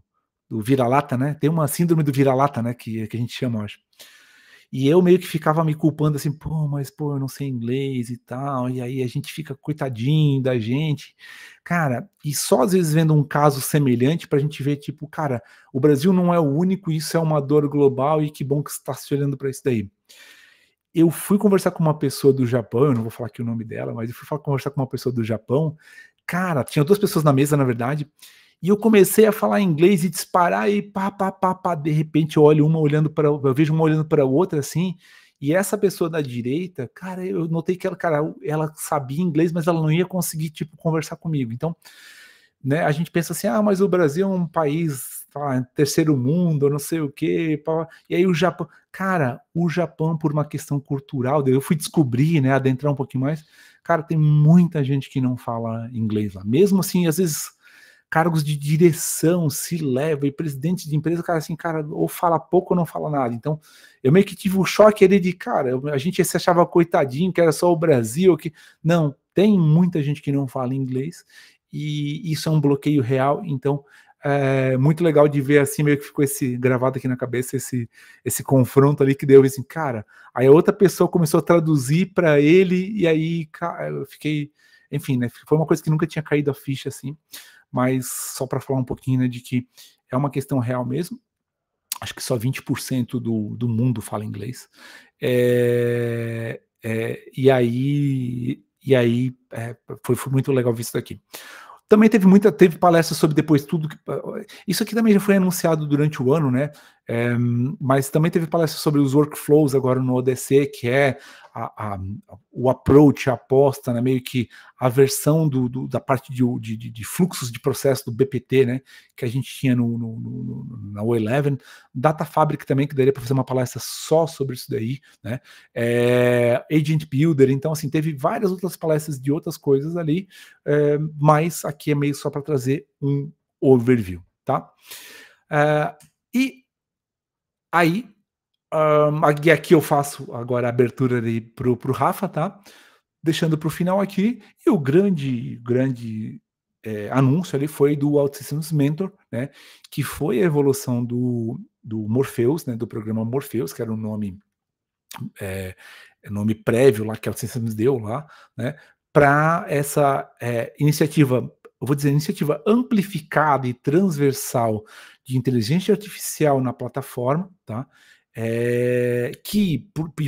vira-lata, né? Tem uma síndrome do vira-lata, né? Que a gente chama, eu acho. E eu meio que ficava me culpando assim, mas eu não sei inglês e tal, e aí a gente fica coitadinho da gente. Cara, e só às vezes vendo um caso semelhante pra gente ver, tipo, cara, o Brasil não é o único, isso é uma dor global e que bom que você está se olhando para isso daí. Eu fui conversar com uma pessoa do Japão, eu não vou falar aqui o nome dela, mas eu fui conversar com uma pessoa do Japão. Cara, tinha 2 pessoas na mesa, na verdade, e eu comecei a falar inglês e disparar e pá, de repente eu vejo uma olhando para outra assim, E essa pessoa da direita, cara, eu notei que ela sabia inglês, mas ela não ia conseguir, tipo, conversar comigo. Então, né, a gente pensa assim, mas o Brasil é um país, terceiro mundo, não sei o quê, e aí o Japão, cara, o Japão, por uma questão cultural, eu fui descobrir, né, adentrar um pouquinho mais, cara, tem muita gente que não fala inglês lá, mesmo assim, às vezes, cargos de direção se leva, e presidente de empresa, cara, assim, cara, ou fala pouco ou não fala nada, então, eu meio que tive um choque ali de, cara, a gente se achava coitadinho, que era só o Brasil, que, não, tem muita gente que não fala inglês, e isso é um bloqueio real, então é muito legal de ver assim, meio que ficou gravado aqui na cabeça esse confronto ali que deu assim, cara, aí a outra pessoa começou a traduzir para ele, e aí, cara, eu fiquei, enfim, né, foi uma coisa que nunca tinha caído a ficha assim, mas só para falar um pouquinho, né, de que é uma questão real mesmo, acho que só 20% do mundo fala inglês, e aí foi muito legal ver isso daqui. Também teve palestras sobre depois tudo. Isso aqui também já foi anunciado durante o ano, né? Mas também teve palestras sobre os workflows agora no ODC, que é o approach, a aposta, né? Meio que a versão da parte de fluxos de processo do BPT, né? Que a gente tinha na O11. Data Fabric também, que daria para fazer uma palestra só sobre isso daí, né? Agent Builder, então assim, teve várias outras palestras de outras coisas ali, mas aqui é meio só para trazer um overview, tá? E aí, aqui eu faço agora a abertura ali pro Rafa, tá? Deixando para o final aqui, e o grande anúncio ali foi do OutSystems Mentor, né? Que foi a evolução do Morpheus, né? Do programa Morpheus, que era o nome prévio lá que a OutSystems deu lá, né? Para essa iniciativa, eu vou dizer, iniciativa amplificada e transversal de inteligência artificial na plataforma, tá?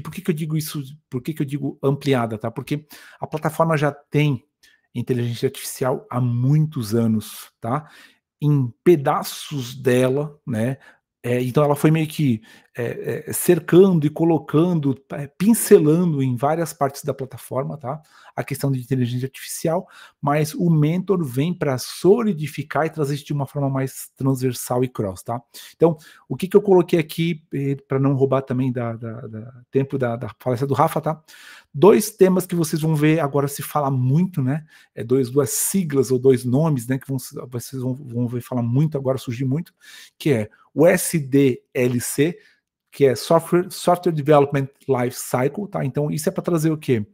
Por que eu digo isso? Por que eu digo ampliada, tá? Porque a plataforma já tem inteligência artificial há muitos anos, tá? Em pedaços dela, né? Então ela foi meio que cercando e colocando, pincelando em várias partes da plataforma, tá? A questão de inteligência artificial, mas o Mentor vem para solidificar e trazer isso de uma forma mais transversal e cross, tá? Então, o que eu coloquei aqui, para não roubar também tempo da palestra do Rafa, tá? 2 temas que vocês vão ver agora se fala muito, né? Duas siglas ou 2 nomes, né? Que vocês vão ver falar muito agora, surgir muito, que é o SDLC, que é Software Development Life Cycle, tá? Então isso é para trazer o quê?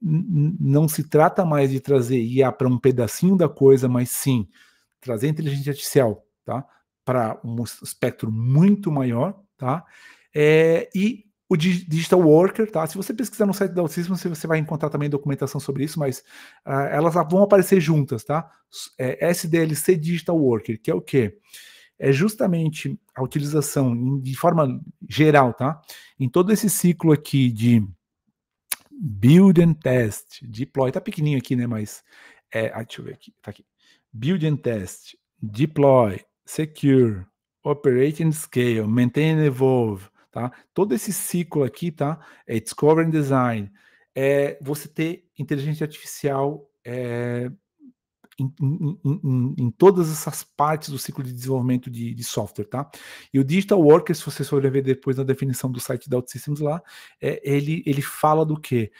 Não se trata mais de trazer IA para um pedacinho da coisa, mas sim trazer inteligência artificial, tá? Para um espectro muito maior, tá? E o Digital Worker, tá? Se você pesquisar no site da OutSystems, você vai encontrar também documentação sobre isso, mas elas vão aparecer juntas, tá? SDLC Digital Worker, que é o quê? É justamente a utilização de forma geral, tá? Em todo esse ciclo aqui de build and test, deploy, tá pequenininho aqui, né? Mas deixa eu ver aqui, tá aqui. Build and test, deploy, secure, operate and scale, maintain and evolve, tá? Todo esse ciclo aqui, tá? Discover and design. Você ter inteligência artificial em todas essas partes do ciclo de desenvolvimento de software, tá? E o Digital Worker, se vocês forem ver depois na definição do site da OutSystems lá, ele fala do quê?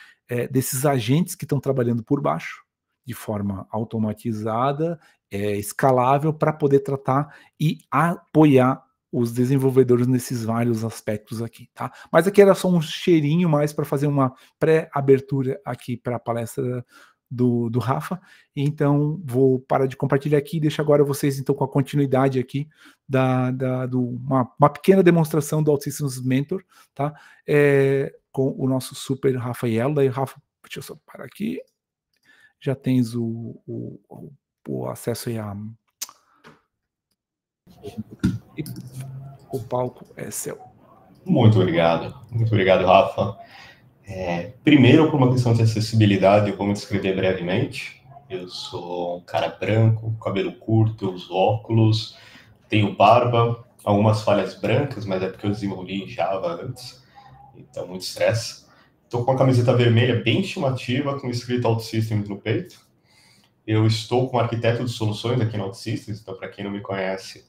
Desses agentes que estão trabalhando por baixo, de forma automatizada, escalável, para poder tratar e apoiar os desenvolvedores nesses vários aspectos aqui, tá? Mas aqui era só um cheirinho mais para fazer uma pré-abertura aqui para a palestra do Rafa, então vou parar de compartilhar aqui e deixo agora vocês então com a continuidade aqui uma pequena demonstração do OutSystems Mentor, tá? Com o nosso super Rafael. Daí, Rafa, deixa eu só parar aqui, já tens o acesso aí o palco é seu. Muito obrigado, Rafa. Primeiro, por uma questão de acessibilidade, eu vou me descrever brevemente. Eu sou um cara branco, cabelo curto, eu uso óculos, tenho barba, algumas falhas brancas, mas é porque eu desenvolvi em Java antes. então muito estresse. Estou com a camiseta vermelha bem chamativa, com escrito OutSystems no peito. Eu estou como arquiteto de soluções aqui na OutSystems, então para quem não me conhece,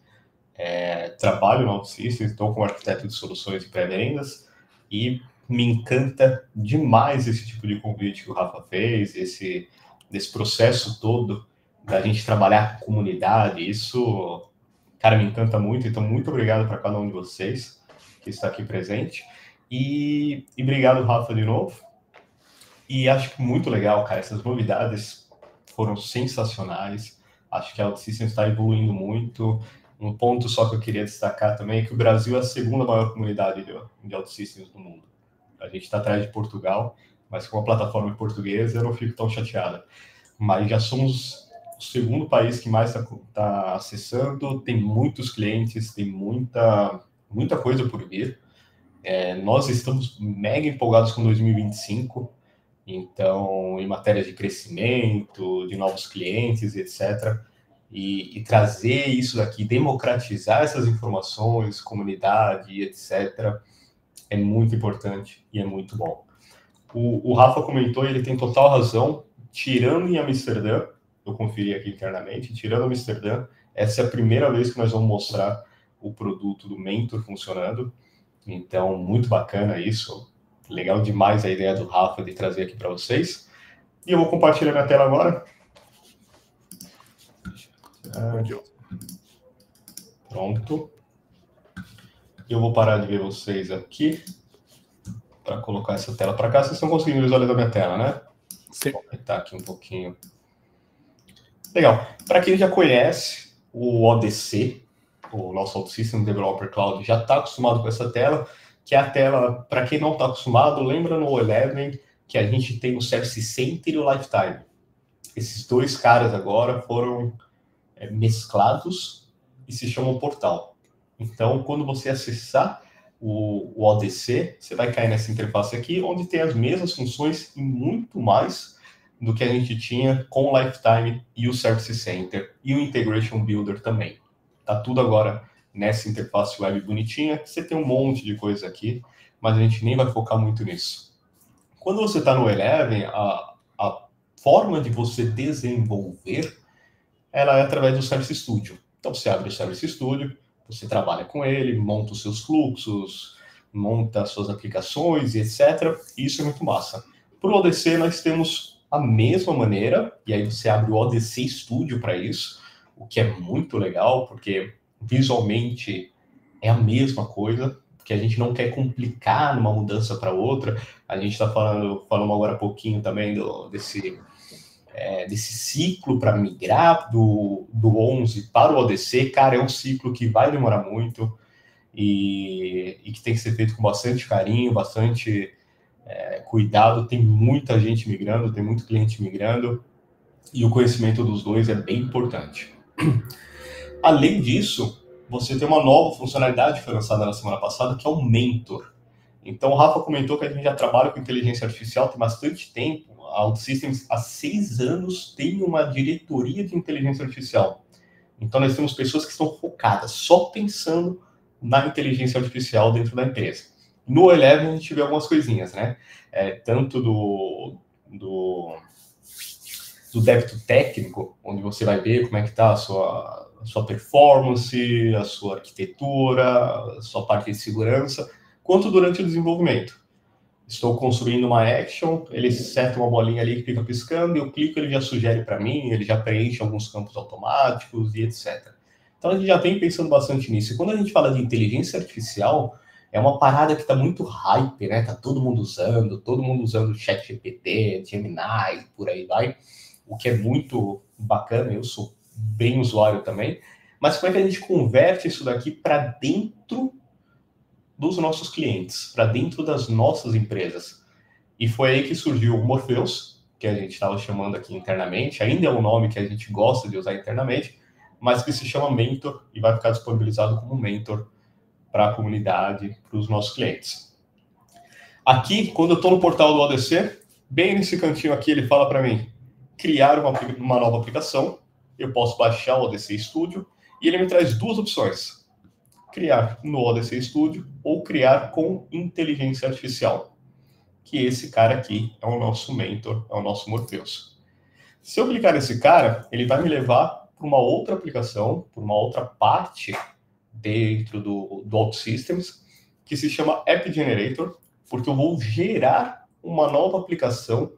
trabalho na OutSystems, estou como arquiteto de soluções e pré-vendas, e me encanta demais esse tipo de convite que o Rafa fez, desse processo todo da gente trabalhar com comunidade. Isso, cara, me encanta muito. Então, muito obrigado para cada um de vocês que está aqui presente. E obrigado, Rafa, de novo. E acho que muito legal, cara. Essas novidades foram sensacionais. Acho que a OutSystems está evoluindo muito. Um ponto só que eu queria destacar também é que o Brasil é a segunda maior comunidade de OutSystems do mundo. A gente está atrás de Portugal, mas com a plataforma em português eu não fico tão chateado. Mas já somos o segundo país que mais está acessando, tem muitos clientes, tem muita coisa por vir. Nós estamos mega empolgados com 2025, então, em matéria de crescimento, de novos clientes, etc., e trazer isso daqui, democratizar essas informações, comunidade, etc., é muito importante e é muito bom. O Rafa comentou, e ele tem total razão, tirando em Amsterdã, eu conferi aqui internamente, tirando Amsterdã, essa é a primeira vez que nós vamos mostrar o produto do Mentor funcionando, então muito bacana isso, legal demais a ideia do Rafa de trazer aqui para vocês. E eu vou compartilhar minha tela agora. Pronto. Eu vou parar de ver vocês aqui para colocar essa tela para cá. Vocês estão conseguindo visualizar a minha tela, né? Sim. Vou aumentar aqui um pouquinho. Legal. Para quem já conhece o ODC, o nosso OutSystems Developer Cloud, já está acostumado com essa tela, que é a tela, para quem não está acostumado, lembra no Eleven que a gente tem o Service Center e o Lifetime. Esses dois caras agora foram mesclados e se chamam Portal. Então, quando você acessar o ODC, você vai cair nessa interface aqui, onde tem as mesmas funções e muito mais do que a gente tinha com o Lifetime e o Service Center e o Integration Builder também. Tá tudo agora nessa interface web bonitinha. Você tem um monte de coisa aqui, mas a gente nem vai focar muito nisso. Quando você está no Eleven, a forma de você desenvolver ela é através do Service Studio. Então, você abre o Service Studio, você trabalha com ele, monta os seus fluxos, monta as suas aplicações, etc. Isso é muito massa. Para o ODC, nós temos a mesma maneira, e aí você abre o ODC Studio para isso, o que é muito legal, porque visualmente é a mesma coisa, porque a gente não quer complicar numa mudança para outra. A gente está falando agora há pouquinho também desse ciclo para migrar do 11 para o ODC. Cara, é um ciclo que vai demorar muito e que tem que ser feito com bastante carinho, bastante cuidado. Tem muita gente migrando, tem muito cliente migrando, e o conhecimento dos dois é bem importante. Além disso, você tem uma nova funcionalidade que foi lançada na semana passada, que é o Mentor. Então, o Rafa comentou que a gente já trabalha com inteligência artificial tem bastante tempo. A OutSystems, há 6 anos, tem uma diretoria de inteligência artificial. Então, nós temos pessoas que estão focadas, só pensando na inteligência artificial dentro da empresa. No Eleven, a gente vê algumas coisinhas, né? Tanto do débito técnico, onde você vai ver como é que está a sua performance, a sua arquitetura, a sua parte de segurança, quanto durante o desenvolvimento. Estou construindo uma action, ele seta uma bolinha ali que fica piscando, eu clico, ele já sugere para mim, ele já preenche alguns campos automáticos e etc. Então a gente já vem pensando bastante nisso. E quando a gente fala de inteligência artificial, é uma parada que está muito hype, né? Tá todo mundo usando ChatGPT, Gemini, por aí vai, o que é muito bacana. Eu sou bem usuário também. Mas como é que a gente converte isso daqui para dentro dos nossos clientes, para dentro das nossas empresas? E foi aí que surgiu o Morpheus, que a gente estava chamando aqui internamente, ainda é um nome que a gente gosta de usar internamente, mas que se chama Mentor e vai ficar disponibilizado como Mentor para a comunidade, para os nossos clientes. Aqui, quando eu estou no portal do ODC, bem nesse cantinho aqui, ele fala para mim criar uma nova aplicação. Eu posso baixar o ODC Studio e ele me traz duas opções. criar no Odyssey Studio ou criar com inteligência artificial, que esse cara aqui é o nosso mentor, é o nosso Morpheus. Se eu clicar nesse cara, ele vai me levar para uma outra aplicação, para uma outra parte dentro do OutSystems, que se chama App Generator, porque eu vou gerar uma nova aplicação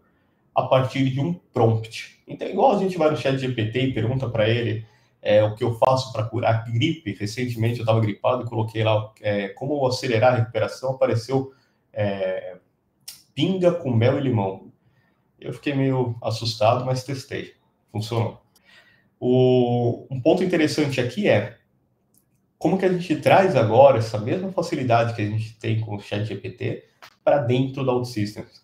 a partir de um prompt. Então, igual a gente vai no ChatGPT e pergunta para ele o que eu faço para curar gripe. Recentemente eu estava gripado e coloquei lá como acelerar a recuperação, apareceu pinga com mel e limão. Eu fiquei meio assustado, mas testei. Funcionou. Um ponto interessante aqui é como que a gente traz agora essa mesma facilidade que a gente tem com o ChatGPT para dentro da OutSystems.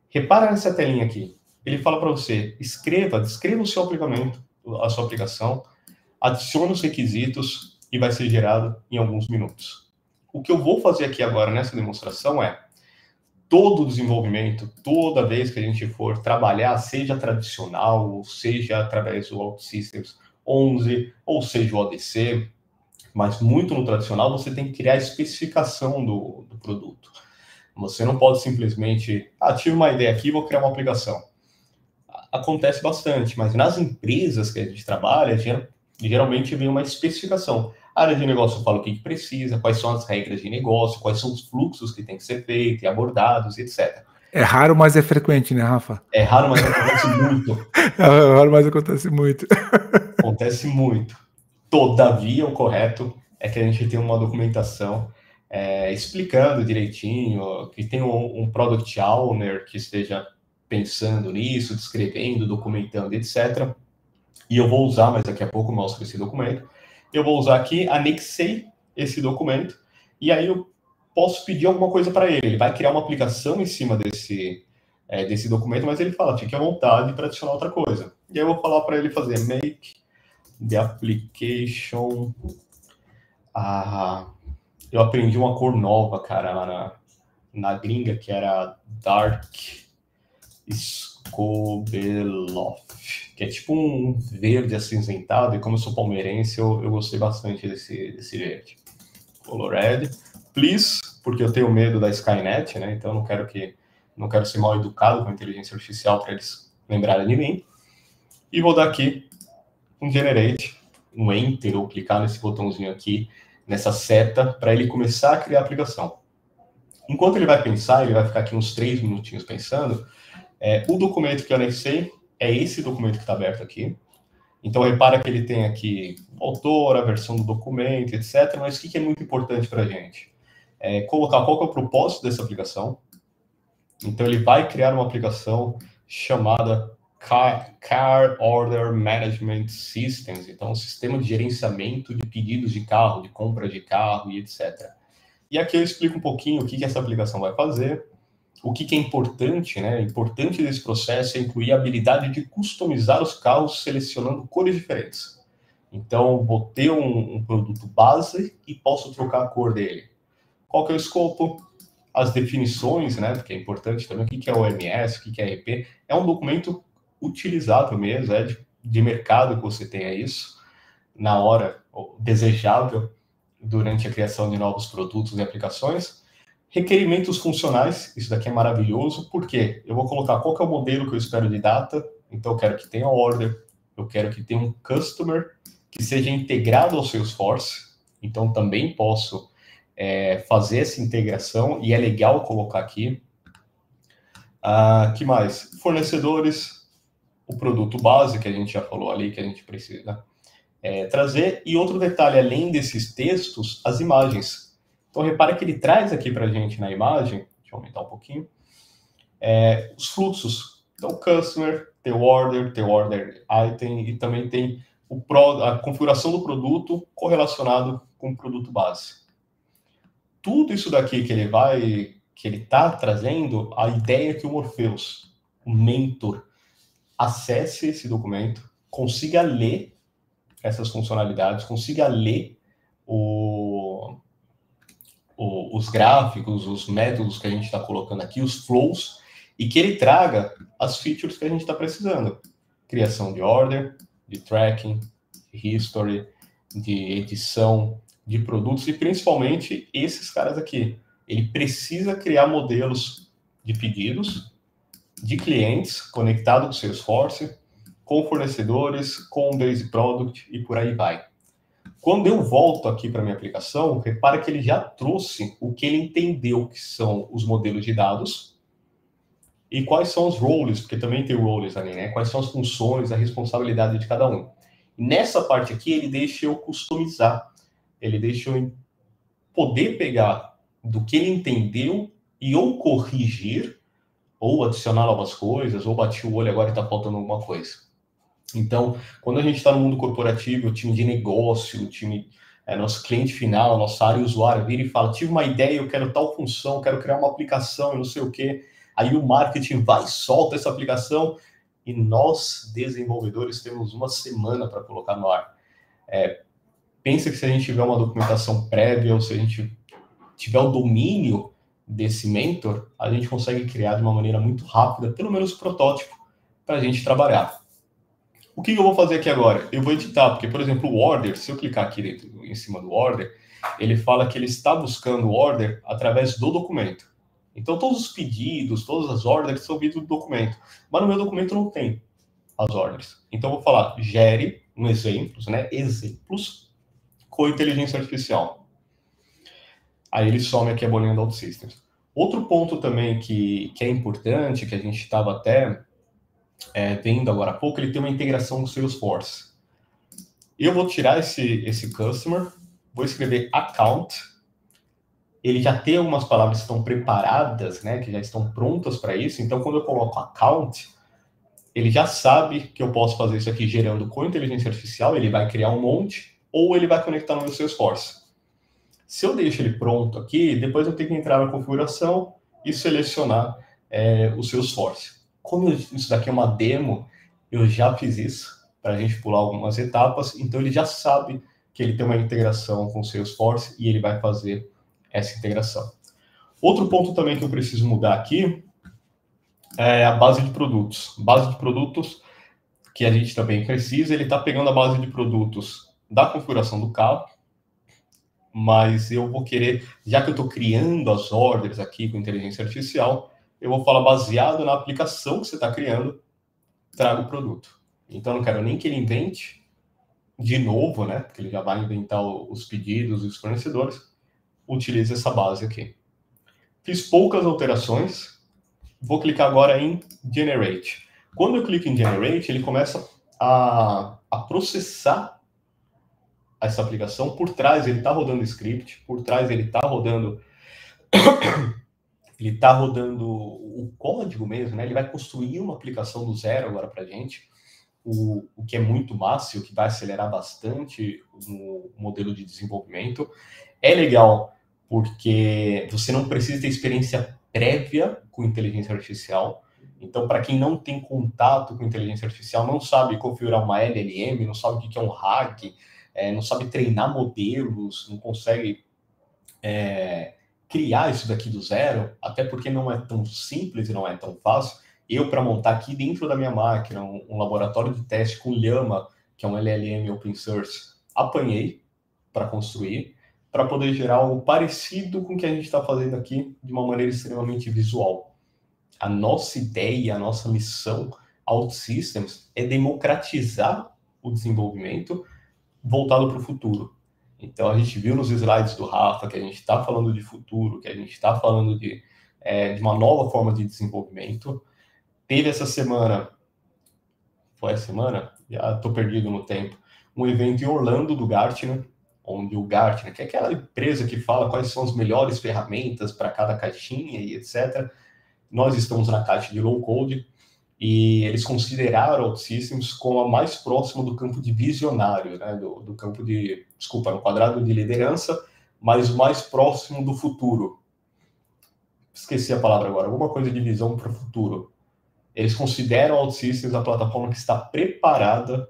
Repara nessa telinha aqui. Ele fala para você, descreva o seu aplicamento, a sua aplicação, adicione os requisitos e vai ser gerado em alguns minutos. O que eu vou fazer aqui agora nessa demonstração é todo o desenvolvimento, toda vez que a gente for trabalhar, seja tradicional, ou seja através do OutSystems 11, ou seja o ODC, mas muito no tradicional, você tem que criar a especificação do produto. Você não pode simplesmente, tive uma ideia aqui, vou criar uma aplicação. Acontece bastante, mas nas empresas que a gente trabalha, geralmente vem uma especificação. A área de negócio fala o que precisa, quais são as regras de negócio, quais são os fluxos que tem que ser feitos e abordados, etc. É raro, mas é frequente, né, Rafa? É raro, mas acontece muito. É raro, mas acontece muito. Acontece muito. Todavia, o correto é que a gente tenha uma documentação explicando direitinho, que tenha um Product Owner que esteja pensando nisso, descrevendo, documentando, etc. E eu vou usar, mas daqui a pouco eu mostro esse documento. Eu vou usar aqui, anexei esse documento, e aí eu posso pedir alguma coisa para ele. Ele vai criar uma aplicação em cima desse documento, mas ele fala, fique à vontade para adicionar outra coisa. E aí eu vou falar para ele fazer make the application. Eu aprendi uma cor nova, cara, lá na gringa, que era Dark Skobeloff, que é tipo um verde acinzentado, e como eu sou palmeirense, eu gostei bastante desse verde. Color red. Please, porque eu tenho medo da Skynet, né? Então não quero ser mal educado com a inteligência artificial para eles lembrarem de mim. E vou dar aqui um generate, um enter, ou clicar nesse botãozinho aqui, nessa seta, para ele começar a criar a aplicação. Enquanto ele vai pensar, ele vai ficar aqui uns 3 minutinhos pensando, o documento que eu anexei é esse documento que está aberto aqui. Então, repara que ele tem aqui o autor, a versão do documento, etc. Mas o que é muito importante para a gente? Colocar qual que é o propósito dessa aplicação. Então, ele vai criar uma aplicação chamada Car Order Management Systems. Então, um sistema de gerenciamento de pedidos de carro, de compra de carro e etc. E aqui eu explico um pouquinho o que essa aplicação vai fazer. O que é importante, né? Importante desse processo é incluir a habilidade de customizar os carros selecionando cores diferentes. Então, vou ter um produto base e posso trocar a cor dele. Qual que é o escopo? As definições, né? Porque é importante também. O que é OMS, o que é RP. É um documento utilizável mesmo, de mercado que você tenha isso na hora, desejável durante a criação de novos produtos e aplicações. Requerimentos funcionais, isso daqui é maravilhoso, porque eu vou colocar qual que é o modelo que eu espero de data, então eu quero que tenha order, eu quero que tenha um customer que seja integrado ao Salesforce, então também posso fazer essa integração, e é legal colocar aqui. Que mais? Fornecedores, o produto base, que a gente já falou ali, que a gente precisa trazer, e outro detalhe, além desses textos, as imagens. Então, repara que ele traz aqui para a gente na imagem, deixa eu aumentar um pouquinho, os fluxos. Então, customer, tem o order item, e também tem a configuração do produto correlacionado com o produto base. Tudo isso daqui que ele está trazendo, a ideia é que o Morpheus, o mentor, acesse esse documento, consiga ler essas funcionalidades, consiga ler os gráficos, os métodos que a gente está colocando aqui, os flows, e que ele traga as features que a gente está precisando. Criação de order, de tracking, de history, de edição, de produtos e principalmente esses caras aqui. Ele precisa criar modelos de pedidos de clientes conectado com o Salesforce, com fornecedores, com o Base Product e por aí vai. Quando eu volto aqui para minha aplicação, repara que ele já trouxe o que ele entendeu que são os modelos de dados e quais são os roles, porque também tem roles ali, né? Quais são as funções, a responsabilidade de cada um. E nessa parte aqui, ele deixa eu customizar, ele deixa eu poder pegar do que ele entendeu e ou corrigir, ou adicionar novas coisas, ou bater o olho agora e está faltando alguma coisa. Então, quando a gente está no mundo corporativo, o time de negócio, o time, nosso cliente final, nossa área usuária, vira e fala, tive uma ideia, eu quero tal função, quero criar uma aplicação, eu não sei o quê. Aí o marketing vai e solta essa aplicação e nós, desenvolvedores, temos uma semana para colocar no ar. Pensa que se a gente tiver uma documentação prévia ou se a gente tiver o domínio desse mentor, a gente consegue criar de uma maneira muito rápida, pelo menos o protótipo, para a gente trabalhar. O que eu vou fazer aqui agora? Eu vou editar, porque, por exemplo, o order, se eu clicar aqui dentro, em cima do order, ele fala que ele está buscando o order através do documento. Então, todos os pedidos, todas as ordens são vindos do documento. Mas no meu documento não tem as ordens. Então, eu vou falar, gere exemplos, né? Exemplos com inteligência artificial. Aí ele some aqui a bolinha do OutSystems. Outro ponto também que é importante, que a gente estava até vendo agora há pouco, ele tem uma integração com o Salesforce. Eu vou tirar esse customer, vou escrever account. Ele já tem algumas palavras que estão preparadas, né, que já estão prontas para isso. Então, quando eu coloco account, ele já sabe que eu posso fazer isso aqui gerando com inteligência artificial. Ele vai criar um monte ou ele vai conectar no meu Salesforce. Se eu deixo ele pronto aqui, depois eu tenho que entrar na configuração e selecionar o Salesforce. Como isso daqui é uma demo, eu já fiz isso para a gente pular algumas etapas. Então, ele já sabe que ele tem uma integração com o Salesforce e ele vai fazer essa integração. Outro ponto também que eu preciso mudar aqui é a base de produtos. Base de produtos que a gente também precisa, ele está pegando a base de produtos da configuração do carro, mas eu vou querer, já que eu estou criando as ordens aqui com inteligência artificial, eu vou falar baseado na aplicação que você está criando, traga o produto. Então, eu não quero nem que ele invente de novo, né? Porque ele já vai inventar os pedidos e os fornecedores. Utilize essa base aqui. Fiz poucas alterações. Vou clicar agora em Generate. Quando eu clico em Generate, ele começa a processar essa aplicação. Por trás, ele está rodando script. Por trás, ele está rodando... ele está rodando o código mesmo, né? Ele vai construir uma aplicação do zero agora para a gente, o que é muito massa, o que vai acelerar bastante o modelo de desenvolvimento. É legal porque você não precisa ter experiência prévia com inteligência artificial. Então, para quem não tem contato com inteligência artificial, não sabe configurar uma LLM, não sabe o que é um RAG, não sabe treinar modelos, não consegue... criar isso daqui do zero, até porque não é tão simples e não é tão fácil. Eu, para montar aqui dentro da minha máquina um laboratório de teste com Llama, que é um LLM open source, apanhei para construir, para poder gerar algo parecido com o que a gente está fazendo aqui, de uma maneira extremamente visual. A nossa ideia, a nossa missão, OutSystems, é democratizar o desenvolvimento voltado para o futuro. Então, a gente viu nos slides do Rafa que a gente está falando de futuro, que a gente está falando de uma nova forma de desenvolvimento. Teve essa semana, foi a semana? Já estou perdido no tempo, um evento em Orlando do Gartner, onde o Gartner, que é aquela empresa que fala quais são as melhores ferramentas para cada caixinha e etc. Nós estamos na caixa de low code e eles consideraram OutSystems como a mais próxima do campo de visionário, né? do campo de, desculpa, no quadrado de liderança, mas o mais próximo do futuro. Esqueci a palavra agora, alguma coisa de visão para o futuro. Eles consideram o OutSystems a plataforma que está preparada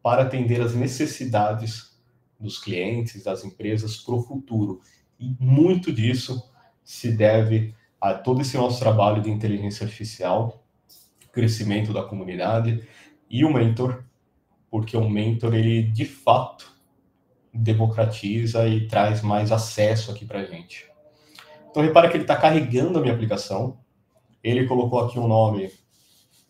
para atender as necessidades dos clientes, das empresas para o futuro. E muito disso se deve a todo esse nosso trabalho de inteligência artificial, crescimento da comunidade e o mentor, porque o mentor, ele de fato democratiza e traz mais acesso aqui para a gente. Então, repara que ele está carregando a minha aplicação. Ele colocou aqui um nome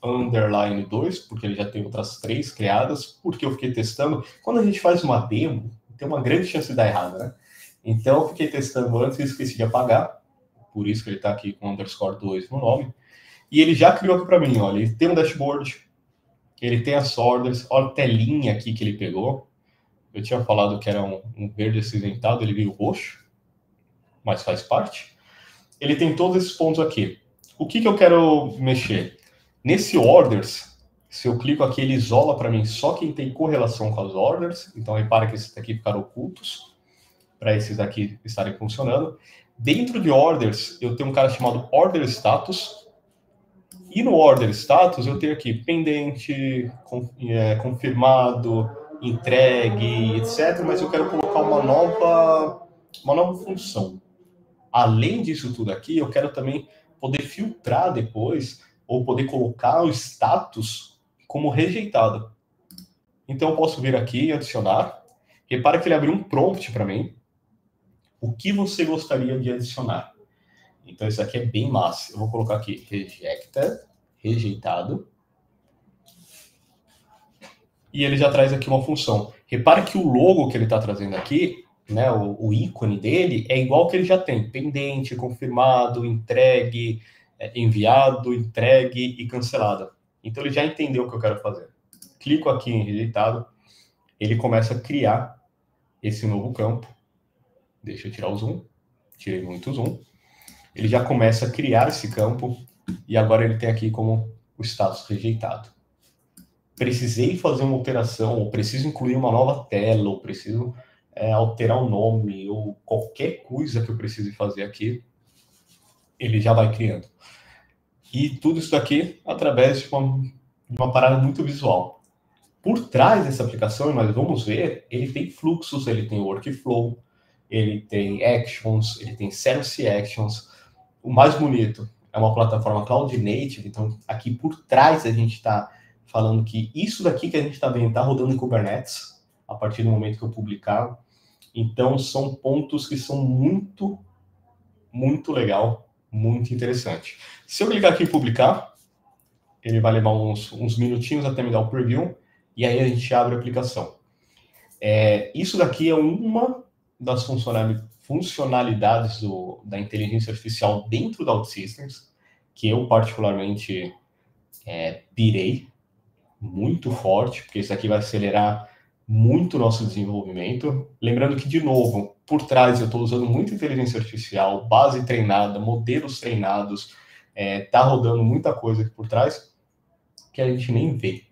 underline 2, porque ele já tem outras 3 criadas, porque eu fiquei testando. Quando a gente faz uma demo, tem uma grande chance de dar errado, né? Então, eu fiquei testando antes e esqueci de apagar. Por isso que ele está aqui com underscore 2 no nome. E ele já criou aqui para mim, olha, ele tem um dashboard, ele tem as orders, olha a telinha aqui que ele pegou. Eu tinha falado que era um verde acinzentado, ele veio roxo, mas faz parte. Ele tem todos esses pontos aqui. O que eu quero mexer? Nesse orders, se eu clico aqui, ele isola para mim só quem tem correlação com as orders. Então, repara que esses daqui ficaram ocultos, para esses aqui estarem funcionando. Dentro de orders, eu tenho um cara chamado order status. E no order status, eu tenho aqui pendente, confirmado, entregue, etc. Mas eu quero colocar uma nova função. Além disso tudo aqui, eu quero também poder filtrar depois, ou poder colocar o status como rejeitado. Então, eu posso vir aqui e adicionar. Repara que ele abriu um prompt para mim. O que você gostaria de adicionar? Então, isso aqui é bem massa. Eu vou colocar aqui, rejected, rejeitado. E ele já traz aqui uma função. Repara que o logo que ele está trazendo aqui, né, o ícone dele, é igual que ele já tem. Pendente, confirmado, entregue, enviado, entregue e cancelado. Então, ele já entendeu o que eu quero fazer. Clico aqui em rejeitado. Ele começa a criar esse novo campo. Deixa eu tirar o zoom. Tirei muito zoom. Ele já começa a criar esse campo e agora ele tem aqui como o status rejeitado. Precisei fazer uma alteração, ou preciso incluir uma nova tela, ou preciso alterar o nome, ou qualquer coisa que eu precise fazer aqui, ele já vai criando. E tudo isso aqui através de uma parada muito visual. Por trás dessa aplicação, nós vamos ver, ele tem fluxos, ele tem workflow, ele tem actions, ele tem service actions. O mais bonito é uma plataforma Cloud Native, então aqui por trás a gente está falando que isso daqui que a gente está vendo está rodando em Kubernetes, a partir do momento que eu publicar. Então são pontos que são muito, muito legal, muito interessante. Se eu clicar aqui em publicar, ele vai levar uns minutinhos até me dar o preview, e aí a gente abre a aplicação. Isso daqui é uma das funcionalidades da inteligência artificial dentro da OutSystems, que eu particularmente pirei muito forte, porque isso aqui vai acelerar muito o nosso desenvolvimento. Lembrando que, de novo, por trás eu estou usando muita inteligência artificial, base treinada, modelos treinados, tá rodando muita coisa aqui por trás que a gente nem vê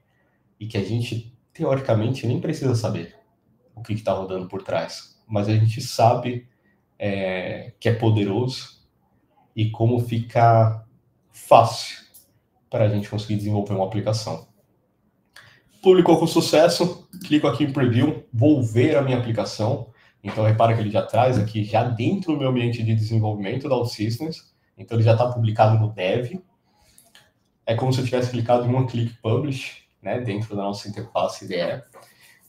e que a gente, teoricamente, nem precisa saber o que está rodando por trás. Mas a gente sabe que é poderoso e como fica fácil para a gente conseguir desenvolver uma aplicação. Publicou com sucesso, clico aqui em Preview, vou ver a minha aplicação. Então, repara que ele já traz aqui, já dentro do meu ambiente de desenvolvimento da OutSystems. Então, ele já está publicado no Dev. É como se eu tivesse clicado em One-Click Publish, né, dentro da nossa interface IDE.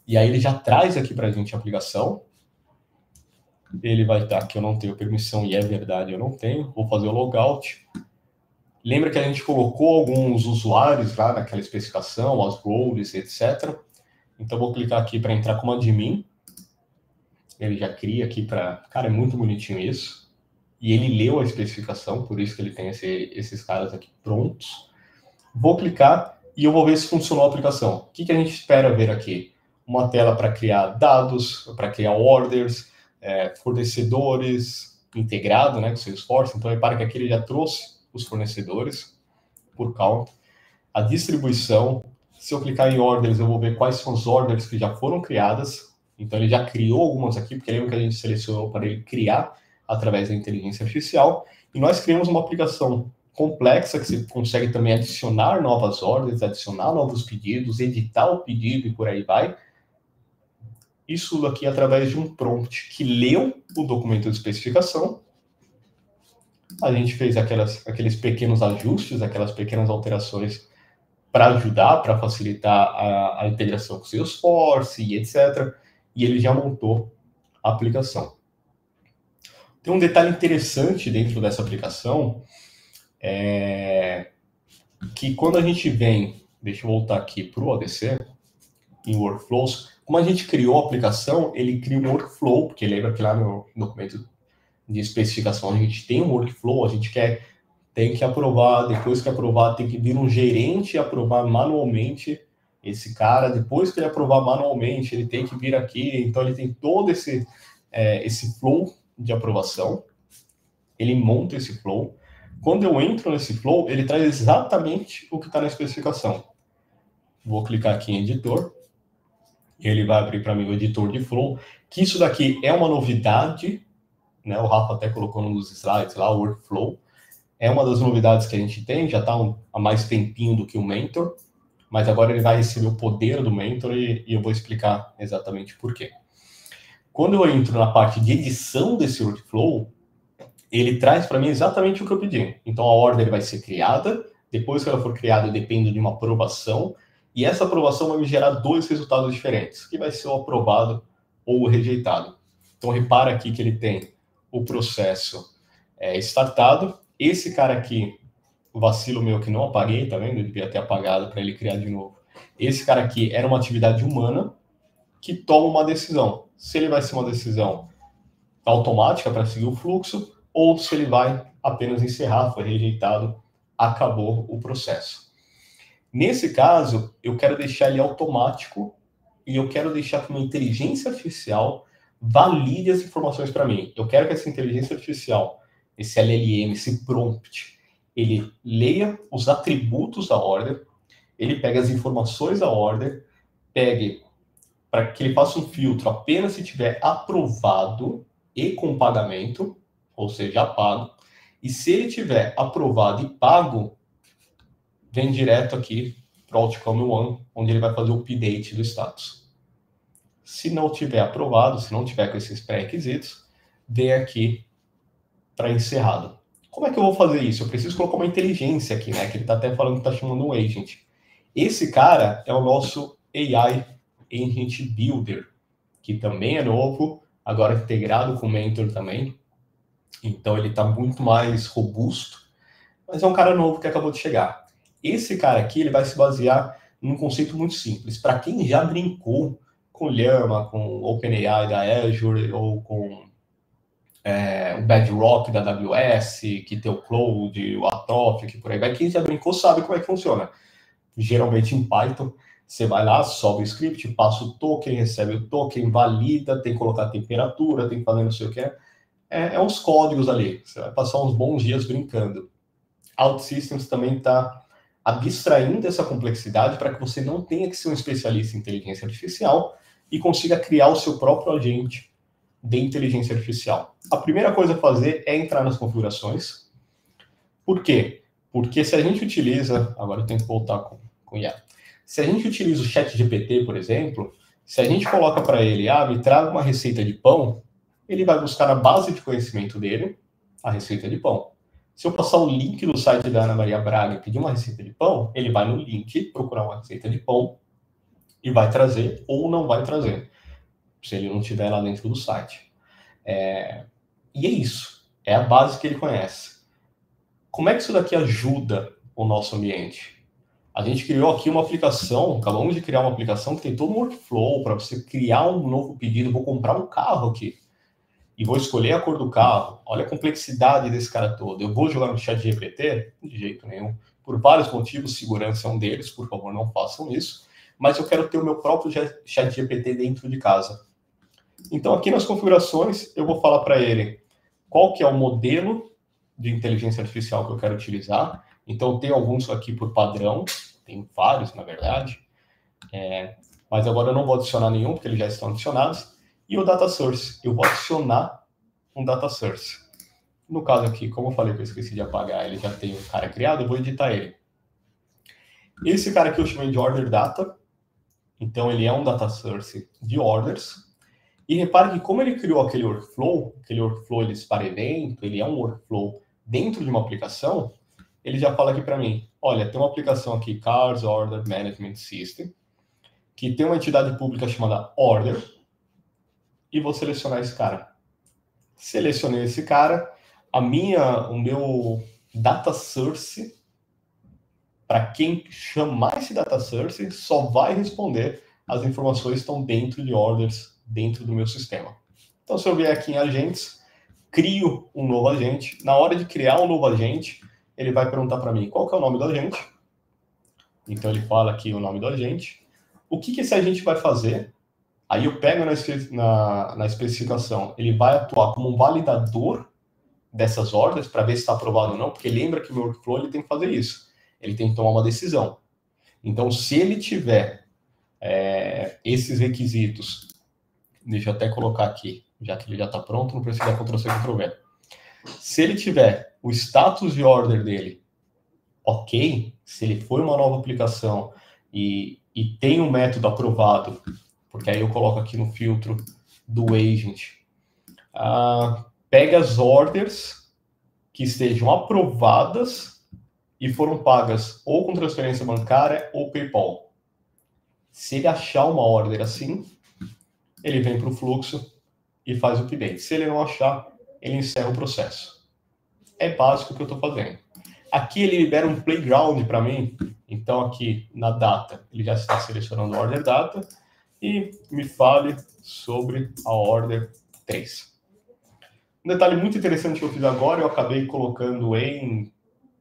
E aí ele já traz aqui para a gente a aplicação. Ele vai estar que eu não tenho permissão, e é verdade, eu não tenho. Vou fazer o logout. Lembra que a gente colocou alguns usuários lá naquela especificação, as roles, etc. Então, vou clicar aqui para entrar como admin. Ele já cria aqui para... Cara, é muito bonitinho isso. E ele leu a especificação, por isso que ele tem esses caras aqui prontos. Vou clicar e eu vou ver se funcionou a aplicação. O que a gente espera ver aqui? Uma tela para criar dados, para criar orders, fornecedores integrado, né, com o Salesforce. Então, repara que aqui ele já trouxe os fornecedores por count. A distribuição, se eu clicar em orders, eu vou ver quais são as orders que já foram criadas. Então, ele já criou algumas aqui, porque lembra que a gente selecionou para ele criar através da inteligência artificial. E nós criamos uma aplicação complexa que você consegue também adicionar novas ordens, adicionar novos pedidos, editar o pedido e por aí vai. Isso aqui através de um prompt que leu o documento de especificação. A gente fez aqueles pequenos ajustes, aquelas pequenas alterações para ajudar, para facilitar a integração com o Salesforce e etc. e ele já montou a aplicação. Tem um detalhe interessante dentro dessa aplicação, que quando a gente vem, deixa eu voltar aqui para o ODC, em Workflows, como a gente criou a aplicação, ele cria um workflow, porque lembra que lá no documento de especificação a gente tem um workflow, a gente tem que aprovar, depois que aprovar tem que vir um gerente e aprovar manualmente esse cara, depois que ele aprovar manualmente, ele tem que vir aqui, então ele tem todo esse flow de aprovação, ele monta esse flow. Quando eu entro nesse flow, ele traz exatamente o que está na especificação. Vou clicar aqui em editor, ele vai abrir para mim o editor de flow, que isso daqui é uma novidade, né? O Rafa até colocou nos slides lá, o workflow, é uma das novidades que a gente tem, já está há mais tempinho do que o Mentor, mas agora ele vai receber o poder do Mentor e eu vou explicar exatamente por quê. Quando eu entro na parte de edição desse workflow, ele traz para mim exatamente o que eu pedi. Então a ordem vai ser criada, depois que ela for criada, eu dependo de uma aprovação, e essa aprovação vai me gerar 2 resultados diferentes, que vai ser o aprovado ou o rejeitado. Então repara aqui que ele tem o processo startado. Esse cara aqui, o vacilo meu que não apaguei, tá vendo? Eu devia ter apagado para ele criar de novo. Esse cara aqui era uma atividade humana que toma uma decisão. Se ele vai ser uma decisão automática para seguir o fluxo, ou se ele vai apenas encerrar, foi rejeitado, acabou o processo. Nesse caso, eu quero deixar ele automático e eu quero deixar que uma inteligência artificial valide as informações para mim. Eu quero que essa inteligência artificial, esse LLM, esse prompt, ele leia os atributos da ordem, ele pega as informações da ordem, pegue para que ele faça um filtro apenas se tiver aprovado e com pagamento, ou seja, pago, e se ele tiver aprovado e pago, vem direto aqui para o Outcome One, onde ele vai fazer o update do status. Se não tiver aprovado, se não tiver com esses pré-requisitos, vem aqui para encerrado. Como é que eu vou fazer isso? Eu preciso colocar uma inteligência aqui, né? Que ele está até falando que está chamando um agent. Esse cara é o nosso AI Agent Builder, que também é novo, agora integrado com o Mentor também. Então ele está muito mais robusto, mas é um cara novo que acabou de chegar. Esse cara aqui ele vai se basear num conceito muito simples. Para quem já brincou com Llama, com OpenAI da Azure, ou com o Bedrock da AWS, que tem o Cloud, o Atomic, por aí vai. Quem já brincou sabe como é que funciona. Geralmente em Python, você vai lá, sobe o script, passa o token, recebe o token, valida, tem que colocar temperatura, tem que fazer não sei o que. É uns códigos ali. Você vai passar uns bons dias brincando. OutSystems também está abstraindo essa complexidade para que você não tenha que ser um especialista em inteligência artificial e consiga criar o seu próprio agente de inteligência artificial. A primeira coisa a fazer é entrar nas configurações. Por quê? Porque se a gente utiliza... Agora eu tenho que voltar com IA. Se a gente utiliza o ChatGPT, por exemplo, se a gente coloca para ele, me traga uma receita de pão, ele vai buscar na base de conhecimento dele a receita de pão. Se eu passar o link do site da Ana Maria Braga e pedir uma receita de pão, ele vai no link procurar uma receita de pão e vai trazer ou não vai trazer, se ele não estiver lá dentro do site. E é isso. É a base que ele conhece. Como é que isso daqui ajuda o nosso ambiente? A gente criou aqui uma aplicação, acabamos de criar uma aplicação que tem todo um workflow para você criar um novo pedido. Vou comprar um carro aqui e vou escolher a cor do carro. Olha a complexidade desse cara todo. Eu vou jogar no ChatGPT? De jeito nenhum. Por vários motivos, segurança é um deles, por favor, não façam isso. Mas eu quero ter o meu próprio ChatGPT dentro de casa. Então, aqui nas configurações, eu vou falar para ele qual que é o modelo de inteligência artificial que eu quero utilizar. Então, eu tenho alguns aqui por padrão, tem vários, na verdade. Mas agora eu não vou adicionar nenhum, porque eles já estão adicionados. E o data source, eu vou adicionar um data source. No caso aqui, como eu falei que eu esqueci de apagar, ele já tem um cara criado, eu vou editar ele. Esse cara aqui eu chamei de order data. Então, ele é um data source de orders. E repare que como ele criou aquele workflow ele dispara evento, ele é um workflow dentro de uma aplicação, ele já fala aqui para mim, olha, tem uma aplicação aqui, Cars Order Management System, que tem uma entidade pública chamada Order, e vou selecionar esse cara. Selecionei esse cara, o meu data source, para quem chamar esse data source, só vai responder as informações que estão dentro de orders, dentro do meu sistema. Então, se eu vier aqui em agentes, crio um novo agente. Na hora de criar um novo agente, ele vai perguntar para mim qual que é o nome do agente. Então, ele fala aqui o nome do agente. O que esse agente vai fazer? Aí eu pego na especificação, ele vai atuar como um validador dessas ordens para ver se está aprovado ou não, porque lembra que o meu workflow ele tem que fazer isso. Ele tem que tomar uma decisão. Então, se ele tiver esses requisitos, deixa eu até colocar aqui, já que ele já está pronto, não precisa dar Ctrl+C, Ctrl+V. Se ele tiver o status de order dele ok, se ele foi uma nova aplicação e tem um método aprovado, porque aí eu coloco aqui no filtro do agent, pega as orders que estejam aprovadas e foram pagas ou com transferência bancária ou PayPal. Se ele achar uma order assim, ele vem para o fluxo e faz o update. Se ele não achar, ele encerra o processo. É básico o que eu estou fazendo. Aqui ele libera um playground para mim. Então aqui na data, ele já está selecionando a order data e me fale sobre a order 3. Um detalhe muito interessante que eu fiz agora, eu acabei colocando em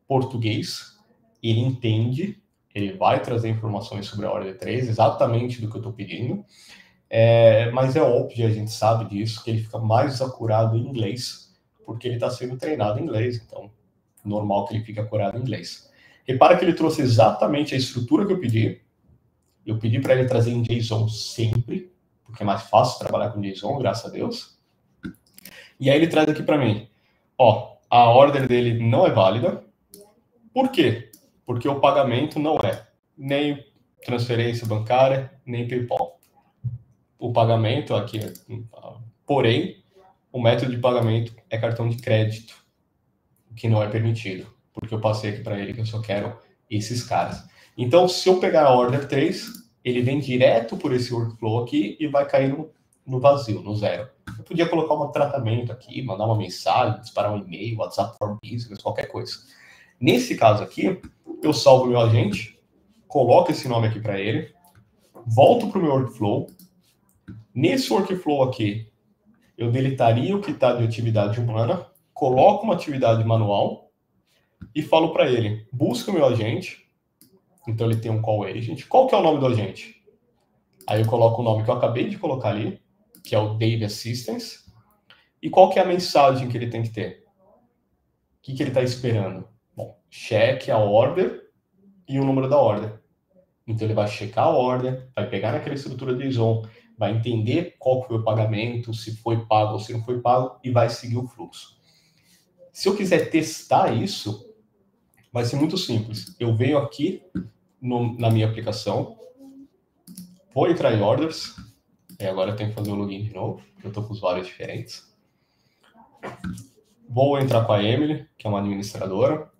português. Ele entende, ele vai trazer informações sobre a order 3, exatamente do que eu estou pedindo. Mas é óbvio, a gente sabe disso, que ele fica mais acurado em inglês, porque ele está sendo treinado em inglês, então normal que ele fique acurado em inglês. Repara que ele trouxe exatamente a estrutura que eu pedi. Eu pedi para ele trazer em JSON sempre, porque é mais fácil trabalhar com JSON, graças a Deus. E aí ele traz aqui para mim, a order dele não é válida. Por quê? Porque o pagamento não é nem transferência bancária, nem PayPal. O pagamento aqui, porém, o método de pagamento é cartão de crédito, o que não é permitido, porque eu passei aqui para ele que eu só quero esses caras. Então, se eu pegar a order 3, ele vem direto por esse workflow aqui e vai cair no vazio, no zero. Eu podia colocar um tratamento aqui, mandar uma mensagem, disparar um e-mail, WhatsApp for Business, qualquer coisa. Nesse caso aqui, eu salvo o meu agente, coloco esse nome aqui para ele, volto para o meu workflow. Nesse workflow aqui, eu deletaria o que está de atividade humana, coloco uma atividade manual e falo para ele, busca o meu agente. Então ele tem um call agent. Qual que é o nome do agente? Aí eu coloco o nome que eu acabei de colocar ali, que é o Dave Assistance. E qual que é a mensagem que ele tem que ter? O que ele está esperando? Bom, cheque a order e o número da order. Então ele vai checar a order, vai pegar naquela estrutura de JSON, vai entender qual foi o pagamento, se foi pago ou se não foi pago, e vai seguir o fluxo. Se eu quiser testar isso, vai ser muito simples. Eu venho aqui na minha aplicação, vou entrar em orders, e agora eu tenho que fazer o login de novo, porque eu estou com usuários diferentes. Vou entrar com a Emily, que é uma administradora.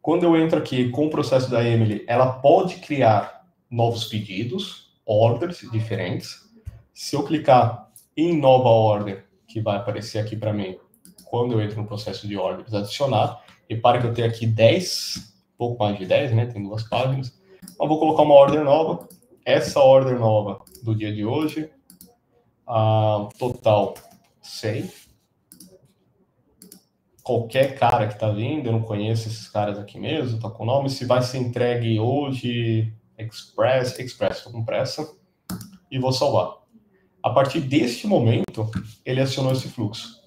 Quando eu entro aqui com o processo da Emily, ela pode criar novos pedidos, orders diferentes. Se eu clicar em nova order, que vai aparecer aqui para mim, quando eu entro no processo de orders, adicionar, repare que eu tenho aqui 10, pouco mais de 10, né? Tem 2 páginas. Então, vou colocar uma order nova. Essa order nova do dia de hoje, total 100. Qualquer cara que está vindo, eu não conheço esses caras aqui mesmo, tá com o nome. Se vai ser entregue hoje, Express, estou com pressa, e vou salvar. A partir deste momento, ele acionou esse fluxo,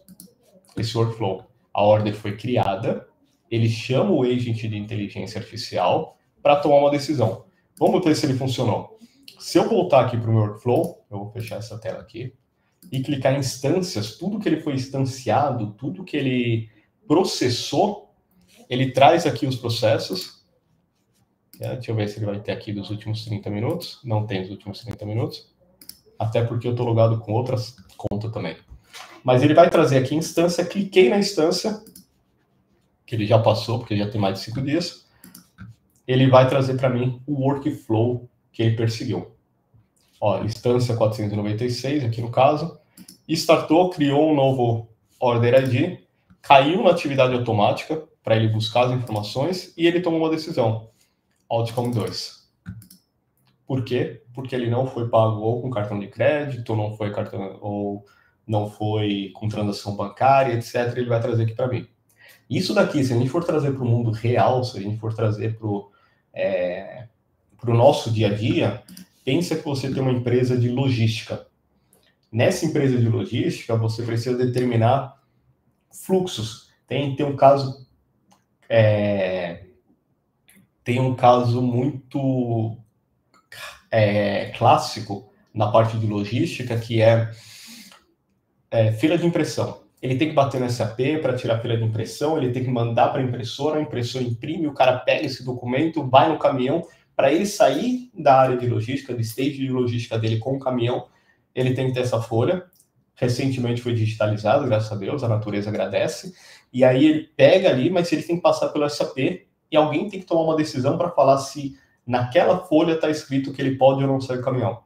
esse workflow. A order foi criada, ele chama o agent de inteligência artificial para tomar uma decisão. Vamos ver se ele funcionou. Se eu voltar aqui para o meu workflow, eu vou fechar essa tela aqui, e clicar em instâncias, tudo que ele foi instanciado, tudo que ele processou, ele traz aqui os processos. Deixa eu ver se ele vai ter aqui dos últimos 30 minutos. Não tem os últimos 30 minutos. Até porque eu estou logado com outras contas também. Mas ele vai trazer aqui instância. Cliquei na instância, que ele já passou, porque já tem mais de 5 dias. Ele vai trazer para mim o workflow que ele perseguiu. Ó, instância 496 aqui no caso, startou, criou um novo order ID, caiu na atividade automática para ele buscar as informações e ele tomou uma decisão, outcome 2. Por quê? Porque ele não foi pago ou com cartão de crédito, ou não foi com transação bancária, etc. Ele vai trazer aqui para mim. Isso daqui, se a gente for trazer para o mundo real, se a gente for trazer para o nosso dia a dia, pensa que você tem uma empresa de logística. Nessa empresa de logística, você precisa determinar fluxos. Tem um caso muito clássico na parte de logística, que é fila de impressão. Ele tem que bater no SAP para tirar a fila de impressão, ele tem que mandar para a impressora imprime, o cara pega esse documento, vai no caminhão. Para ele sair da área de logística, do stage de logística dele com o caminhão, ele tem que ter essa folha. Recentemente foi digitalizado, graças a Deus, a natureza agradece. E aí ele pega ali, mas ele tem que passar pelo SAP e alguém tem que tomar uma decisão para falar se naquela folha está escrito que ele pode ou não sair do caminhão.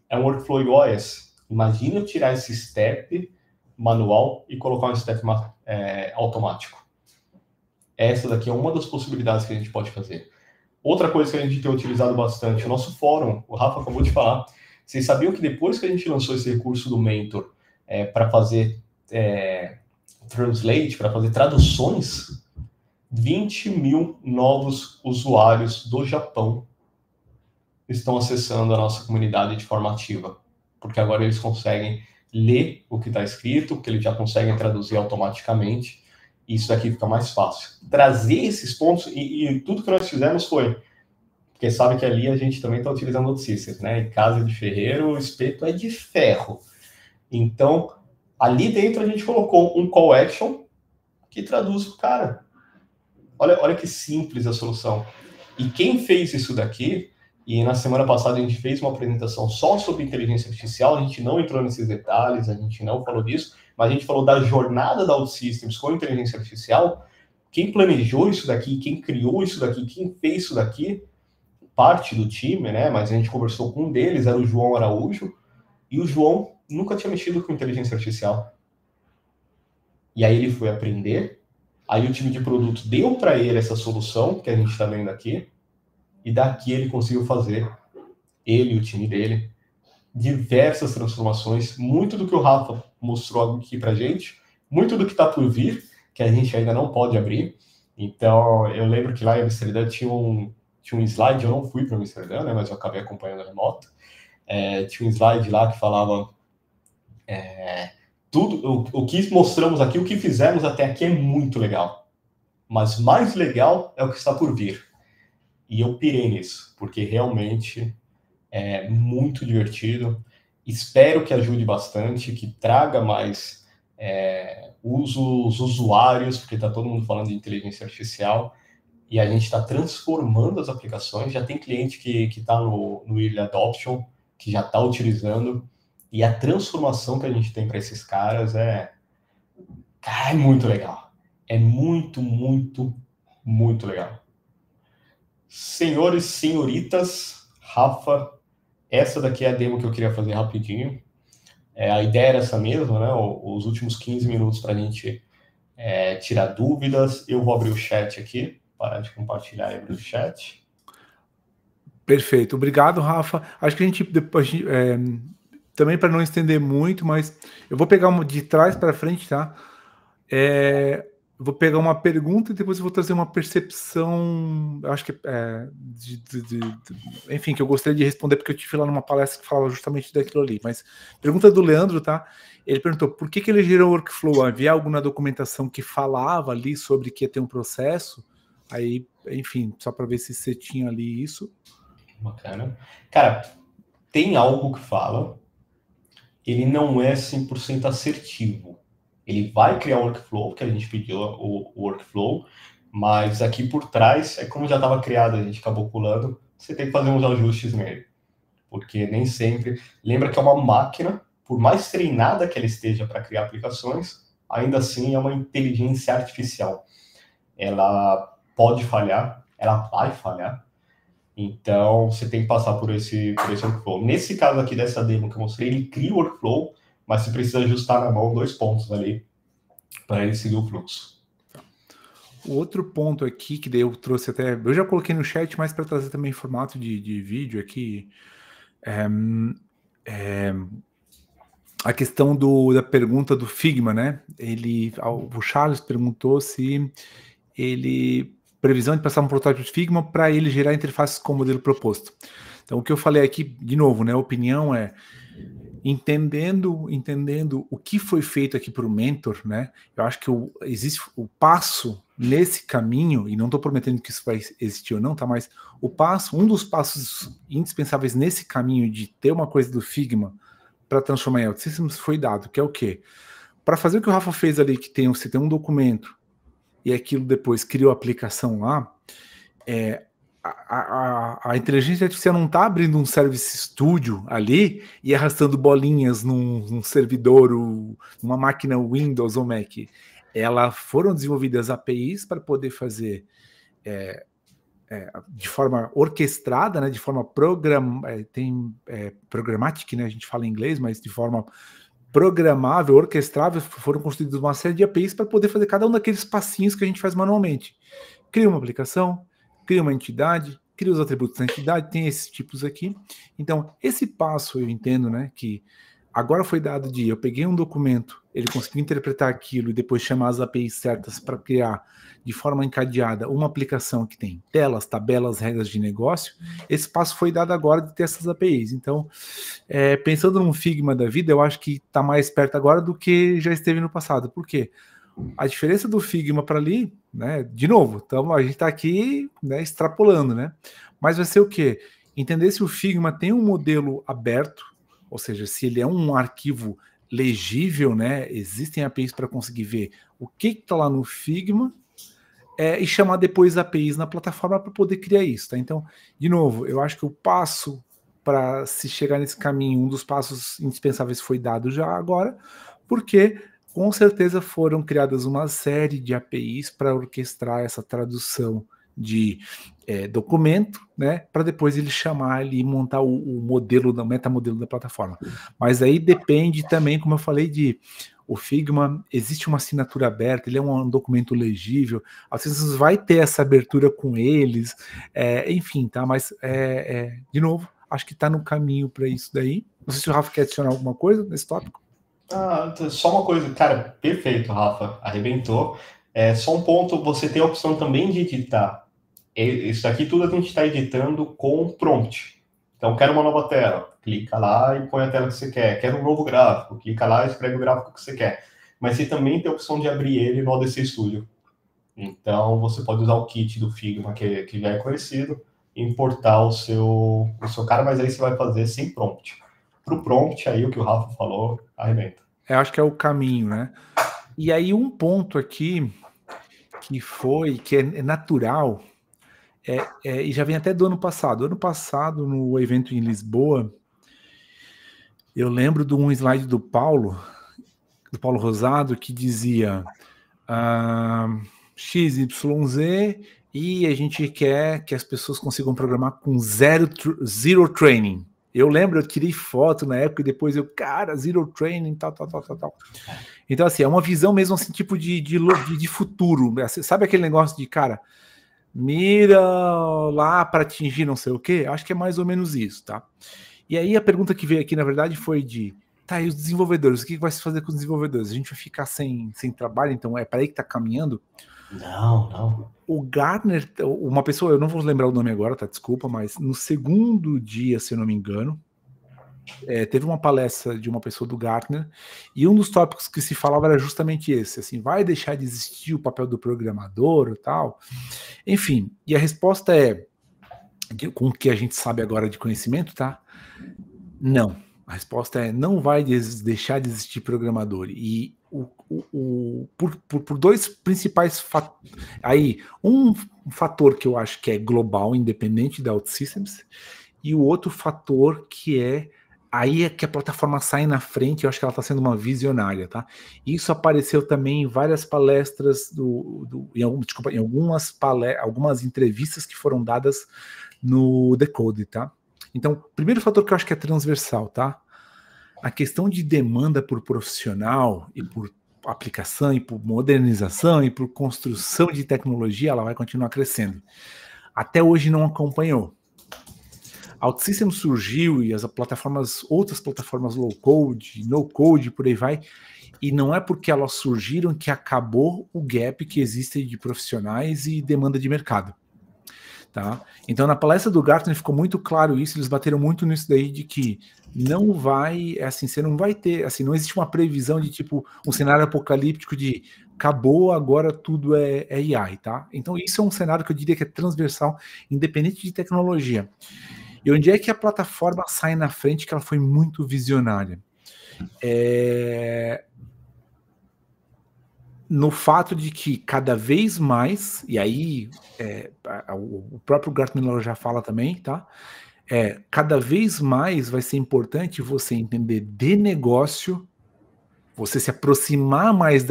É um workflow igual a esse. Imagina eu tirar esse step manual e colocar um step automático. Essa daqui é uma das possibilidades que a gente pode fazer. Outra coisa que a gente tem utilizado bastante, o nosso fórum, o Rafa acabou de falar. Vocês sabiam que depois que a gente lançou esse recurso do Mentor para fazer translate, para fazer traduções, 20 mil novos usuários do Japão estão acessando a nossa comunidade de forma ativa, porque agora eles conseguem ler o que está escrito, porque eles já conseguem traduzir automaticamente, e isso daqui fica mais fácil. Trazer esses pontos, e tudo que nós fizemos foi, porque sabe que ali a gente também está utilizando outros systems, né? Em casa de ferreiro, o espeto é de ferro. Então, ali dentro a gente colocou um call action que traduz para o cara. Olha que simples a solução. E quem fez isso daqui, e na semana passada a gente fez uma apresentação só sobre inteligência artificial, a gente não entrou nesses detalhes, a gente não falou disso, mas a gente falou da jornada da OutSystems com inteligência artificial. Quem planejou isso daqui, quem criou isso daqui, quem fez isso daqui, parte do time, né? Mas a gente conversou com um deles, era o João Araújo, e o João nunca tinha mexido com inteligência artificial. E aí ele foi aprender, aí o time de produto deu para ele essa solução que a gente está vendo aqui, e daqui ele conseguiu fazer, ele e o time dele, diversas transformações, muito do que o Rafa mostrou aqui para gente, muito do que está por vir, que a gente ainda não pode abrir. Então, eu lembro que lá em Amsterdã tinha um slide, eu não fui para Amsterdã, né, mas eu acabei acompanhando remoto. Tinha um slide lá que falava tudo o que mostramos aqui, o que fizemos até aqui é muito legal, mas mais legal é o que está por vir. E eu pirei nisso, porque realmente é muito divertido. Espero que ajude bastante, que traga mais os usuários, porque está todo mundo falando de inteligência artificial, e a gente está transformando as aplicações. Já tem cliente que está no Early Adoption, que já está utilizando, e a transformação que a gente tem para esses caras é muito legal. É muito, muito, muito legal. Senhores, senhoritas, Rafa, essa daqui é a demo que eu queria fazer rapidinho. A ideia era essa mesma, né? Os últimos 15 minutos para a gente tirar dúvidas. Eu vou abrir o chat aqui, parar de compartilhar e abrir o chat. Perfeito, obrigado, Rafa. Acho que a gente depois também para não estender muito, mas eu vou pegar de trás para frente, tá? Vou pegar uma pergunta e depois eu vou trazer uma percepção, acho que enfim, que eu gostaria de responder, porque eu tive lá numa palestra que falava justamente daquilo ali. Mas pergunta do Leandro, tá? Ele perguntou por que ele gerou o workflow? Havia algo na documentação que falava ali sobre que ia ter um processo? Aí, enfim, só para ver se você tinha ali isso. Bacana. Cara, tem algo que fala, ele não é 100% assertivo. Ele vai criar o workflow, que a gente pediu o workflow, mas aqui por trás, como já estava criado, a gente acabou pulando, você tem que fazer uns ajustes nele. Porque nem sempre... Lembra que é uma máquina, por mais treinada que ela esteja para criar aplicações, ainda assim é uma inteligência artificial. Ela pode falhar, ela vai falhar. Então, você tem que passar por esse workflow. Nesse caso aqui dessa demo que eu mostrei, ele cria o workflow, mas você precisa ajustar na mão 2 pontos ali para ele seguir o fluxo. O outro ponto aqui, que daí eu trouxe até... Eu já coloquei no chat, mas para trazer também em formato de vídeo aqui, a questão da pergunta do Figma, né? O Charles perguntou se previsão de passar um protótipo de Figma para ele gerar interfaces com o modelo proposto. Então, o que eu falei aqui, de novo, né? A opinião é entendendo o que foi feito aqui para o mentor, né? Eu acho que existe o passo nesse caminho, e não estou prometendo que isso vai existir ou não, tá? Mas um dos passos indispensáveis nesse caminho de ter uma coisa do Figma para transformar em OutSystems foi dado, que é o quê? Para fazer o que o Rafa fez ali, que você tem um documento e aquilo depois criou a aplicação lá, a inteligência artificial não está abrindo um Service Studio ali e arrastando bolinhas num servidor, numa máquina Windows ou Mac. Foram desenvolvidas APIs para poder fazer de forma orquestrada, né, de forma programática, né, a gente fala em inglês, mas de forma programável, orquestrável, foram construídas uma série de APIs para poder fazer cada um daqueles passinhos que a gente faz manualmente. Cria uma aplicação, cria uma entidade, cria os atributos da entidade, tem esses tipos aqui. Então, esse passo eu entendo, né, que agora foi dado eu peguei um documento, ele conseguiu interpretar aquilo e depois chamar as APIs certas para criar de forma encadeada uma aplicação que tem telas, tabelas, regras de negócio. Esse passo foi dado agora de ter essas APIs. Então, pensando num Figma da vida, eu acho que está mais perto agora do que já esteve no passado. Por quê? A diferença do Figma para ali, né? De novo, a gente está aqui, né, extrapolando, né? Mas vai ser o quê? Entender se o Figma tem um modelo aberto, ou seja, se ele é um arquivo legível, né? Existem APIs para conseguir ver o que está lá no Figma e chamar depois APIs na plataforma para poder criar isso, tá? Então, de novo, eu acho que o passo para se chegar nesse caminho, um dos passos indispensáveis foi dado já agora, porque com certeza foram criadas uma série de APIs para orquestrar essa tradução de documento, né, para depois ele chamar ali e montar o modelo, o metamodelo da plataforma. Mas aí depende também, como eu falei, o Figma, existe uma assinatura aberta, ele é um documento legível, às vezes vai ter essa abertura com eles, enfim, tá? Mas, de novo, acho que está no caminho para isso daí. Não sei se o Rafa quer adicionar alguma coisa nesse tópico. Só uma coisa, cara, perfeito, Rafa, arrebentou. Só um ponto, você tem a opção também de editar. Isso aqui tudo a gente está editando com prompt. Então, quero uma nova tela, clica lá e põe a tela que você quer. Quero um novo gráfico, clica lá e escreve o gráfico que você quer. Mas você também tem a opção de abrir ele no Odyssey Studio. Então, você pode usar o kit do Figma, que já é conhecido, e importar o seu cara, mas aí você vai fazer sem prompt. Para o prompt, aí o que o Rafa falou, arrebenta. Acho que é o caminho, né? E aí um ponto aqui que é natural, e já vem até do ano passado. Ano passado, no evento em Lisboa, eu lembro de um slide do Paulo Rosado, que dizia XYZ, e a gente quer que as pessoas consigam programar com zero training. Eu lembro, eu tirei foto na época e depois zero training, tal. Então, assim, é uma visão mesmo, assim, tipo de futuro. Sabe aquele negócio de, cara, mira lá para atingir não sei o quê? Acho que é mais ou menos isso, tá? E aí a pergunta que veio aqui, na verdade, foi e os desenvolvedores? O que vai se fazer com os desenvolvedores? A gente vai ficar sem trabalho? Então é para aí que tá caminhando? Não. O Gartner, uma pessoa, eu não vou lembrar o nome agora, tá? Desculpa, mas no segundo dia, se eu não me engano, teve uma palestra de uma pessoa do Gartner, e um dos tópicos que se falava era justamente esse, assim, vai deixar de existir o papel do programador e tal? Enfim, e a resposta com o que a gente sabe agora de conhecimento, tá? Não. A resposta não vai deixar de existir programador. E por dois principais fatores. Aí, um fator que eu acho que é global, independente da OutSystems, e o outro fator que aí é que a plataforma sai na frente. Eu acho que ela está sendo uma visionária, tá? Isso apareceu também em várias palestras em algumas entrevistas que foram dadas no Decode, tá? Então, primeiro fator que eu acho que é transversal, tá? A questão de demanda por profissional e por aplicação e por modernização e por construção de tecnologia, ela vai continuar crescendo. Até hoje não acompanhou. A OutSystems surgiu e as plataformas, outras plataformas low code, no code, por aí vai, e não é porque elas surgiram que acabou o gap que existe de profissionais e demanda de mercado. Tá? Então, na palestra do Gartner ficou muito claro isso, eles bateram muito nisso daí de que não vai, assim, você não vai ter, assim, não existe uma previsão de tipo um cenário apocalíptico de acabou, agora tudo é AI, tá? Então, isso é um cenário que eu diria que é transversal, independente de tecnologia. E onde é que a plataforma sai na frente, que ela foi muito visionária? No fato de que cada vez mais, e aí o próprio Gartner já fala também, tá? Cada vez mais vai ser importante você entender de negócio, você se aproximar mais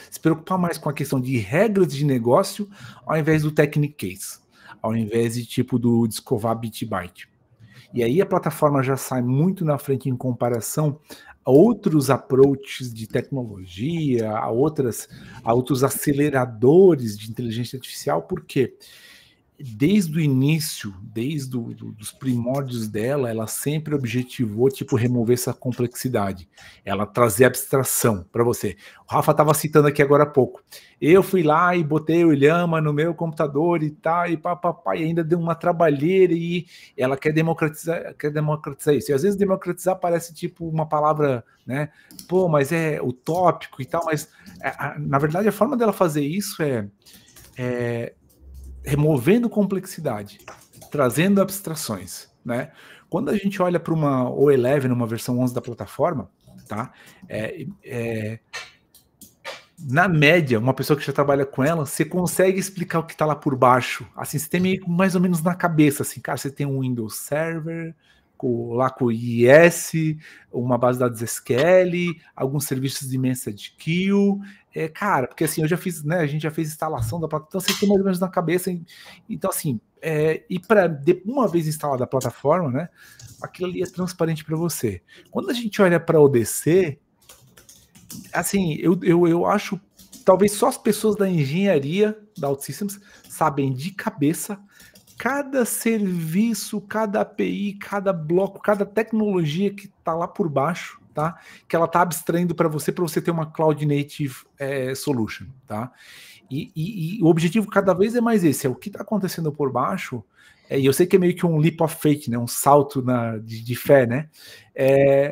se preocupar mais com a questão de regras de negócio, ao invés do technical case, ao invés de tipo do escovar bit byte. E aí a plataforma já sai muito na frente em comparação a outros approaches de tecnologia, a outros aceleradores de inteligência artificial, porque desde o início, desde os primórdios dela, ela sempre objetivou tipo remover essa complexidade, ela trazer abstração para você. O Rafa estava citando aqui agora há pouco. Eu fui lá e botei o Llama no meu computador e tal, e papai ainda deu uma trabalheira e ela quer democratizar isso. E às vezes democratizar parece tipo uma palavra, né? Pô, mas é utópico e tal, mas na verdade a forma dela fazer isso é removendo complexidade, trazendo abstrações, né? Quando a gente olha para uma O11, uma versão 11 da plataforma, tá? Na média, uma pessoa que já trabalha com ela, você consegue explicar o que está lá por baixo. Assim, você tem meio mais ou menos na cabeça, assim, cara, você tem um Windows Server, lá com o IIS, uma base de dados SQL, alguns serviços de message queue, cara, porque assim, eu já fiz, né, a gente já fez instalação da plataforma, então você tem mais ou menos na cabeça, então assim, e para uma vez instalada a plataforma, né, aquilo ali é transparente para você. Quando a gente olha para o ODC, assim, eu acho, talvez só as pessoas da engenharia da OutSystems sabem de cabeça cada serviço, cada API, cada bloco, cada tecnologia que está lá por baixo, tá? Que ela está abstraindo para você ter uma Cloud Native Solution, tá? E o objetivo cada vez é mais esse, é o que está acontecendo por baixo, e eu sei que é meio que um leap of faith, né? Um salto de fé, né?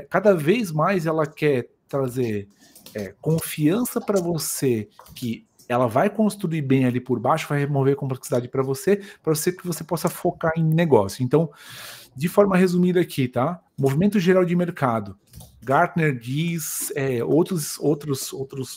Cada vez mais ela quer trazer confiança para você que ela vai construir bem ali por baixo, vai remover complexidade para você que você possa focar em negócio. Então, de forma resumida aqui, tá? Movimento geral de mercado. Gartner diz, outros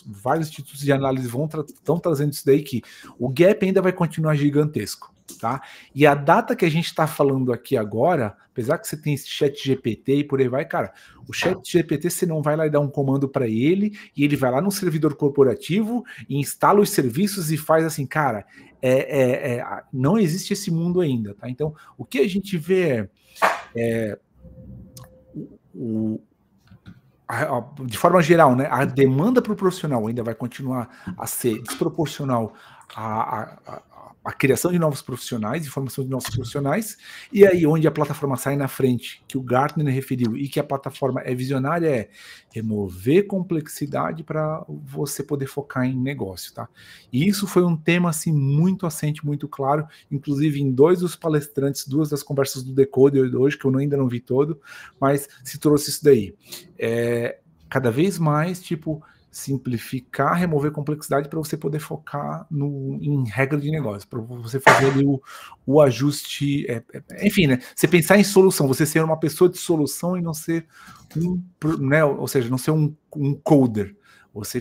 vários institutos de análise estão trazendo isso daí, que o gap ainda vai continuar gigantesco, tá? E a data que a gente está falando aqui agora, apesar que você tem esse chat GPT e por aí vai, cara, o chat GPT você não vai lá e dar um comando para ele, e ele vai lá no servidor corporativo e instala os serviços e faz assim, cara, não existe esse mundo ainda, tá? Então, o que a gente vê de forma geral, né, a demanda para o profissional ainda vai continuar a ser desproporcional à criação de novos profissionais, de formação de novos profissionais, e aí onde a plataforma sai na frente, que o Gartner referiu, e que a plataforma é visionária, é remover complexidade para você poder focar em negócio, tá? E isso foi um tema, assim, muito assente, muito claro, inclusive em duas das conversas do Decoder hoje, que eu ainda não vi todo, mas se trouxe isso daí. Cada vez mais, tipo, simplificar, remover complexidade para você poder focar em regra de negócio, para você fazer ali o ajuste, enfim, né? Você pensar em solução, você ser uma pessoa de solução e não ser né? Ou seja, não ser um coder, você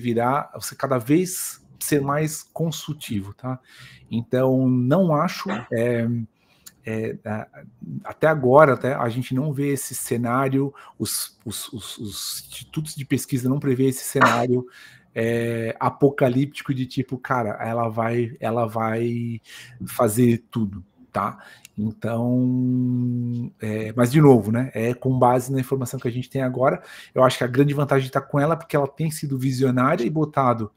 cada vez ser mais consultivo, tá? Então, não acho até agora, a gente não vê esse cenário, os institutos de pesquisa não prevê esse cenário apocalíptico de tipo, cara, ela vai fazer tudo, tá? Então, mas de novo, né? É com base na informação que a gente tem agora. Eu acho que a grande vantagem está com ela, porque ela tem sido visionária e botado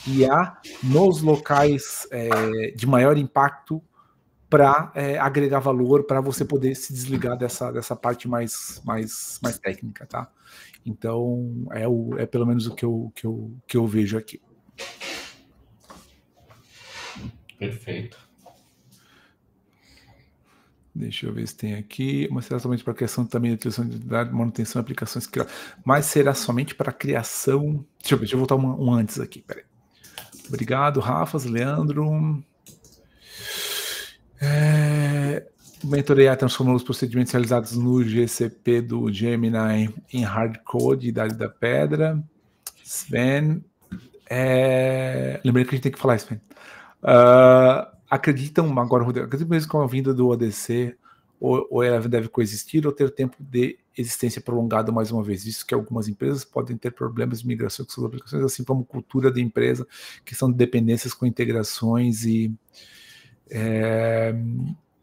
IA nos locais de maior impacto para agregar valor, para você poder se desligar dessa parte mais técnica, tá? Então, é pelo menos o que eu vejo aqui. Perfeito. Deixa eu ver se tem aqui. Mas será somente para criação também, utilização de dados, manutenção, aplicações. Mas será somente para criação. Deixa eu voltar um antes aqui. Peraí. Obrigado, Rafa, Leandro. O Mentor AI transformou os procedimentos realizados no GCP do Gemini em hardcode, Idade da Pedra. Sven. Lembrei que a gente tem que falar, Sven. Acreditam, agora, Rodrigo, acreditam mesmo com a vinda do ODC, ou ela deve coexistir ou ter tempo de existência prolongado mais uma vez, visto que algumas empresas podem ter problemas de migração com suas aplicações, assim como cultura da empresa, que são dependências com integrações e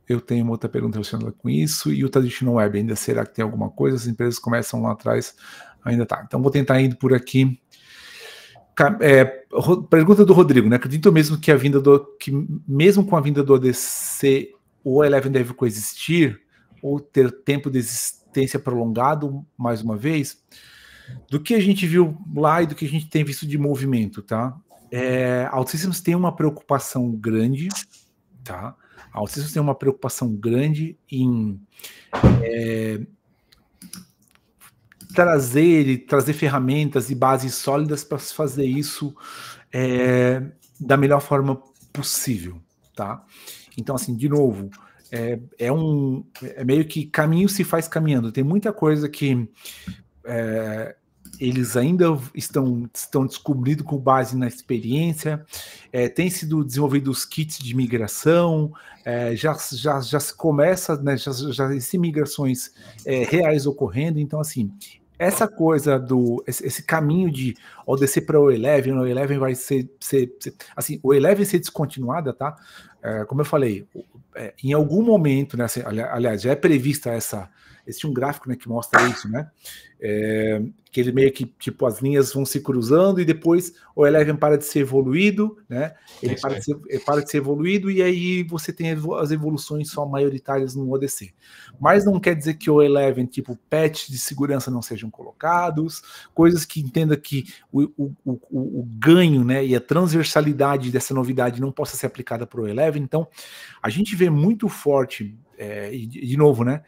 eu tenho uma outra pergunta relacionada com isso, e o Traditional Web, ainda será que tem alguma coisa? As empresas começam lá atrás, ainda tá. Então vou tentar ir por aqui. Pergunta do Rodrigo, né? Acredito mesmo que mesmo com a vinda do ODC, o Eleven deve coexistir ou ter tempo de existência prolongado, mais uma vez? Do que a gente viu lá e do que a gente tem visto de movimento, tá? A OutSystems tem uma preocupação grande, tá? A OutSystems tem uma preocupação grande em trazer ferramentas e bases sólidas para fazer isso da melhor forma possível, tá? Então, assim, de novo, é meio que caminho se faz caminhando. Tem muita coisa que eles ainda estão descobrindo com base na experiência. Tem sido desenvolvidos kits de migração, já se começa, né, já existem migrações reais ocorrendo. Então, assim, essa coisa esse caminho de ODC para o Eleven vai ser assim, o Eleven ser descontinuada, tá? Como eu falei, em algum momento, né, assim, aliás, já é prevista existe um gráfico, né, que mostra isso, né? Que ele meio que, tipo, as linhas vão se cruzando e depois o Eleven para de ser evoluído, né? Ele para de ser evoluído e aí você tem as evoluções só maioritárias no ODC. Mas não quer dizer que o Eleven, tipo, patch de segurança não sejam colocados, coisas que entenda que o ganho, né, e a transversalidade dessa novidade não possa ser aplicada para o Eleven. Então, a gente vê muito forte, e de novo, né?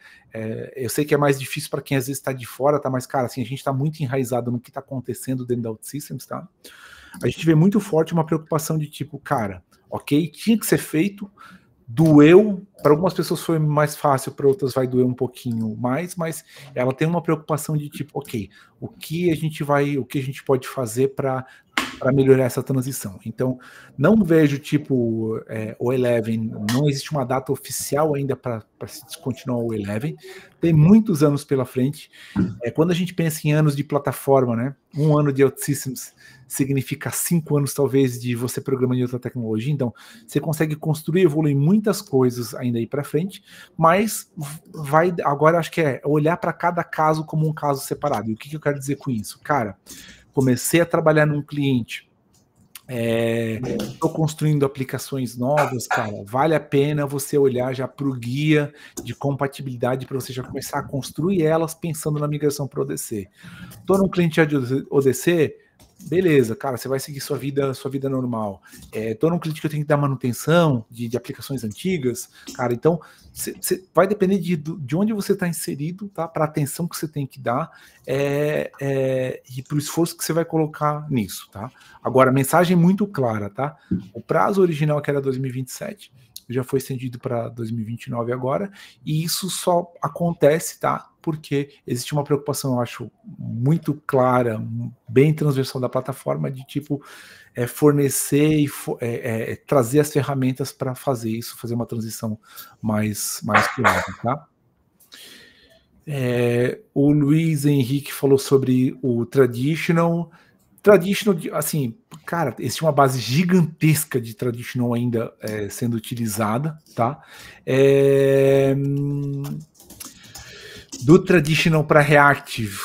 Eu sei que é mais difícil para quem às vezes está de fora, tá? Mas, cara, assim, a gente está muito enraizado no que está acontecendo dentro da OutSystems, tá? A gente vê muito forte uma preocupação de tipo, cara, ok, tinha que ser feito, doeu, para algumas pessoas foi mais fácil, para outras vai doer um pouquinho mais, mas ela tem uma preocupação de tipo, ok, o que a gente pode fazer para melhorar essa transição. Então, não vejo, tipo, o Eleven, não existe uma data oficial ainda para se descontinuar o Eleven, tem muitos anos pela frente. Quando a gente pensa em anos de plataforma, né, 1 ano de OutSystems significa 5 anos, talvez, de você programando em outra tecnologia, então você consegue construir e evoluir muitas coisas ainda aí para frente, mas agora acho que olhar para cada caso como um caso separado. E o que eu quero dizer com isso? Cara, comecei a trabalhar num cliente, estou construindo aplicações novas, cara, vale a pena você olhar já para o guia de compatibilidade para você já começar a construir elas pensando na migração para o ODC. Estou num cliente de ODC, beleza, cara, você vai seguir sua vida normal. Estou num cliente que eu tenho que dar manutenção de aplicações antigas, cara, então vai depender de onde você está inserido, tá? Para a atenção que você tem que dar e para o esforço que você vai colocar nisso, tá? Agora, mensagem muito clara, tá? O prazo original, que era 2027, já foi estendido para 2029 agora, e isso só acontece, tá? Porque existe uma preocupação, eu acho, muito clara, bem transversal da plataforma, de tipo fornecer e trazer as ferramentas para fazer isso, fazer uma transição mais clara, tá? O Luiz Henrique falou sobre o Traditional. Traditional, assim, cara, existe uma base gigantesca de traditional ainda sendo utilizada, tá? Do traditional para reactive,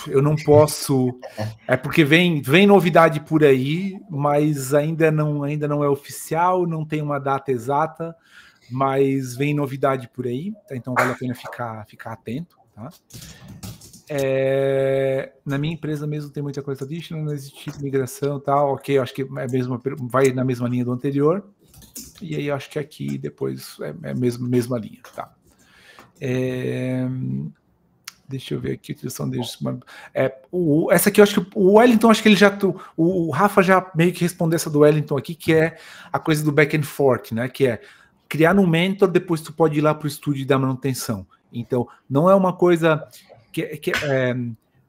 eu não posso. É porque vem novidade por aí, mas ainda não é oficial, não tem uma data exata, mas vem novidade por aí, tá? Então vale a pena ficar atento, tá? Na minha empresa mesmo tem muita coisa tradicional, não existe migração e tal, ok, eu acho que vai na mesma linha do anterior, e aí eu acho que aqui depois é a mesma linha, tá? Deixa eu ver aqui, essa aqui eu acho que o Wellington, acho que ele já, o Rafa já meio que respondeu essa do Wellington aqui, que é a coisa do back and forth, né, que é criar no mentor, depois tu pode ir lá para o estúdio e dar manutenção. Então, não é uma coisa que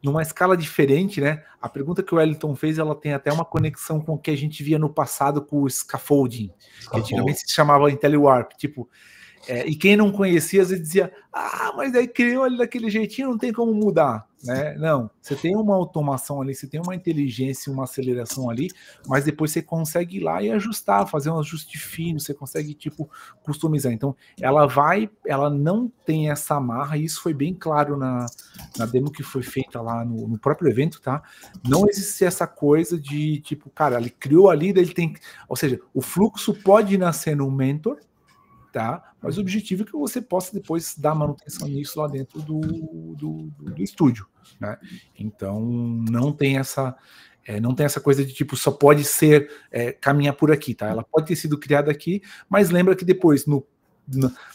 numa escala diferente, né, a pergunta que o Wellington fez, ela tem até uma conexão com o que a gente via no passado com o scaffolding, que antigamente se chamava IntelliWarp, tipo, e quem não conhecia, às vezes dizia, mas aí criou ele daquele jeitinho, não tem como mudar, né? Não, você tem uma automação ali, você tem uma inteligência, uma aceleração ali, mas depois você consegue ir lá e ajustar, fazer um ajuste fino, você consegue, tipo, customizar. Então, ela não tem essa amarra, e isso foi bem claro na demo que foi feita lá no próprio evento, tá? Não existe essa coisa de, tipo, cara, ele criou ali, daí ele tem... Ou seja, o fluxo pode nascer no mentor, tá? Mas o objetivo é que você possa depois dar manutenção nisso lá dentro do estúdio, né? Então não tem essa coisa de tipo só pode ser caminhar por aqui, tá? Ela pode ter sido criada aqui, mas lembra que depois no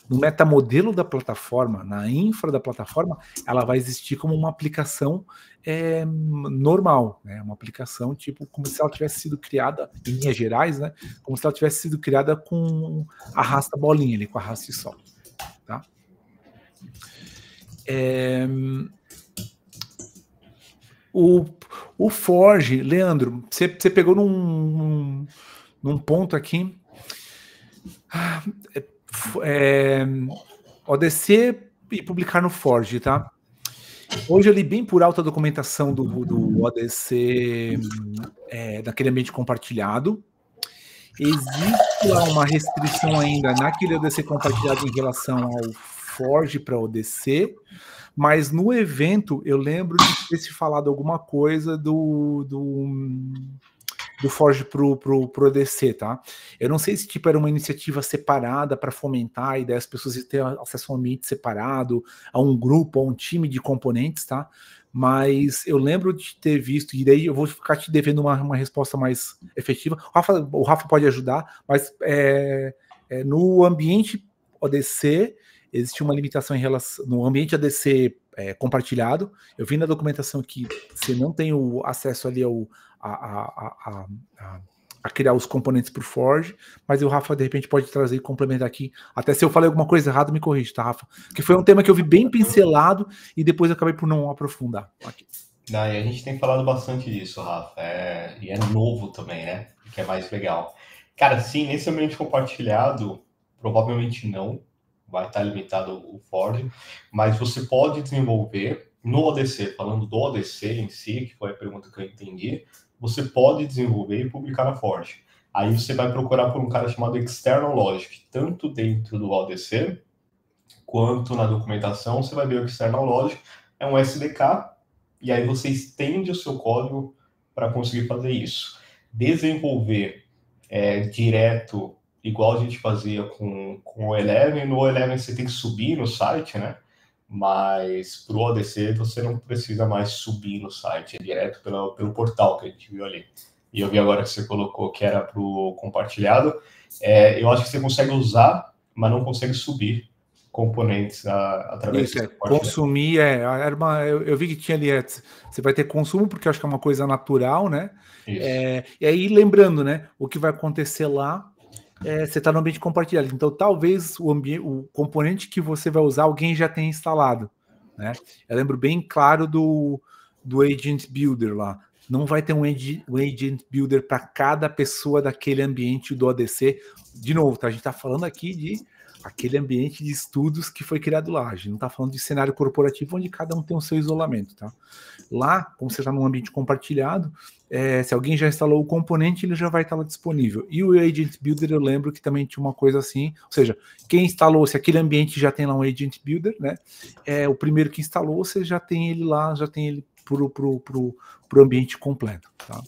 metamodelo da plataforma, na infra da plataforma, ela vai existir como uma aplicação normal, né? Uma aplicação tipo como se ela tivesse sido criada em linhas gerais, né? Como se ela tivesse sido criada com arrasta bolinha ali, com arrasta e sol, tá? O Forge, Leandro, você pegou num ponto aqui. ODC e publicar no Forge, tá? Hoje eu li bem por alta a documentação do ODC daquele ambiente compartilhado. Existe lá uma restrição ainda naquele ODC compartilhado em relação ao Forge para ODC, mas no evento eu lembro de ter se falado alguma coisa do Forge pro ODC, tá? Eu não sei se tipo era uma iniciativa separada para fomentar e daí as pessoas ter acesso a um ambiente separado, a um grupo, a um time de componentes, tá? Mas eu lembro de ter visto, e daí eu vou ficar te devendo uma resposta mais efetiva. O Rafa pode ajudar, mas no ambiente ODC existe uma limitação em relação... No ambiente ADC compartilhado, eu vi na documentação que você não tem o acesso ali a criar os componentes para o Forge, mas o Rafa, de repente, pode trazer e complementar aqui. Até se eu falei alguma coisa errada, me corrija, tá, Rafa? Que foi um tema que eu vi bem pincelado e depois eu acabei por não aprofundar. Aqui. E a gente tem falado bastante disso, Rafa. E é novo também, né? Que é mais legal. Cara, sim, nesse ambiente compartilhado, provavelmente não vai estar limitado o Forge, mas você pode desenvolver no ODC, falando do ODC em si, que foi a pergunta que eu entendi, você pode desenvolver e publicar na Forge. Aí você vai procurar por um cara chamado External Logic, tanto dentro do ODC, quanto na documentação, você vai ver o External Logic, é um SDK, e aí você estende o seu código para conseguir fazer isso. Desenvolver direto, igual a gente fazia com o Eleven, no Eleven você tem que subir no site, né? Mas para o ODC você não precisa mais subir no site, é direto pelo portal que a gente viu ali. E eu vi agora que você colocou que era para o compartilhado. Eu acho que você consegue usar, mas não consegue subir componentes através disso. Consumir, eu vi que tinha ali, você vai ter consumo, porque eu acho que é uma coisa natural, né? E aí, lembrando, né, o que vai acontecer lá, você está no ambiente compartilhado. Então, talvez o componente que você vai usar, alguém já tenha instalado, né? Eu lembro bem claro do Agent Builder lá. Não vai ter um Agent Builder para cada pessoa daquele ambiente do ODC. De novo, tá? A gente está falando aqui de aquele ambiente de estudos que foi criado lá. A gente não está falando de cenário corporativo onde cada um tem o seu isolamento, tá? Lá, como você está num ambiente compartilhado, se alguém já instalou o componente, ele já vai estar lá disponível. E o Agent Builder, eu lembro que também tinha uma coisa assim, ou seja, quem instalou, se aquele ambiente já tem lá um Agent Builder, né? O primeiro que instalou, você já tem ele lá, já tem ele pro ambiente completo, tá?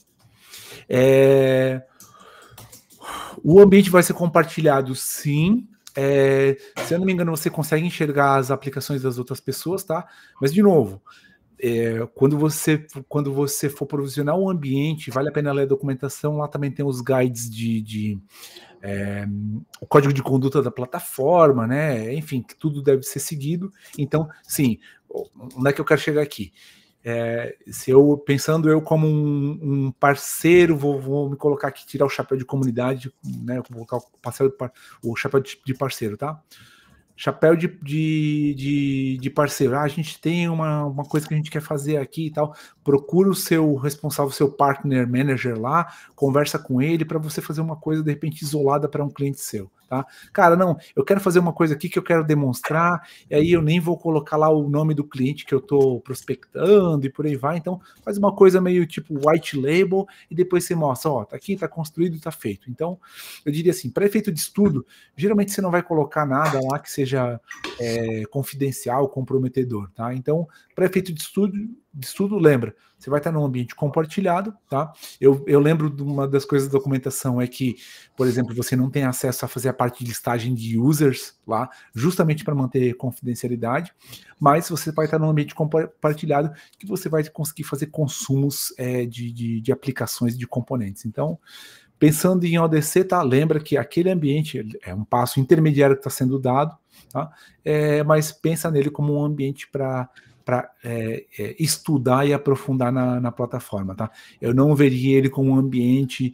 O ambiente vai ser compartilhado, sim. Se eu não me engano, você consegue enxergar as aplicações das outras pessoas, tá? Mas, de novo, quando você for provisionar um ambiente, vale a pena ler a documentação. Lá também tem os guides o código de conduta da plataforma, né? Enfim, que tudo deve ser seguido. Então, sim, onde é que eu quero chegar aqui? Pensando eu como um parceiro, vou me colocar aqui, tirar o chapéu de comunidade, né? Vou colocar o chapéu de parceiro, tá? Chapéu de parceiro. A gente tem uma coisa que a gente quer fazer aqui e tal. Procura o seu responsável, o seu partner manager lá, conversa com ele para você fazer uma coisa de repente isolada para um cliente seu, tá? Cara, não, eu quero fazer uma coisa aqui que eu quero demonstrar, e aí eu nem vou colocar lá o nome do cliente que eu estou prospectando e por aí vai. Então, faz uma coisa meio tipo white label e depois você mostra, ó, tá aqui, tá construído, tá feito. Então, eu diria assim, para efeito de estudo, geralmente você não vai colocar nada lá que seja confidencial, comprometedor, tá? Então, para efeito de estudo, lembra, você vai estar num ambiente compartilhado, tá? Eu lembro de uma das coisas da documentação é que, por exemplo, você não tem acesso a fazer a parte de listagem de users lá, justamente para manter confidencialidade, mas você vai estar num ambiente compartilhado que você vai conseguir fazer consumos de aplicações de componentes. Então, pensando em ODC, tá? Lembra que aquele ambiente é um passo intermediário que está sendo dado, tá? Mas pensa nele como um ambiente para estudar e aprofundar na plataforma, tá? Eu não veria ele como um ambiente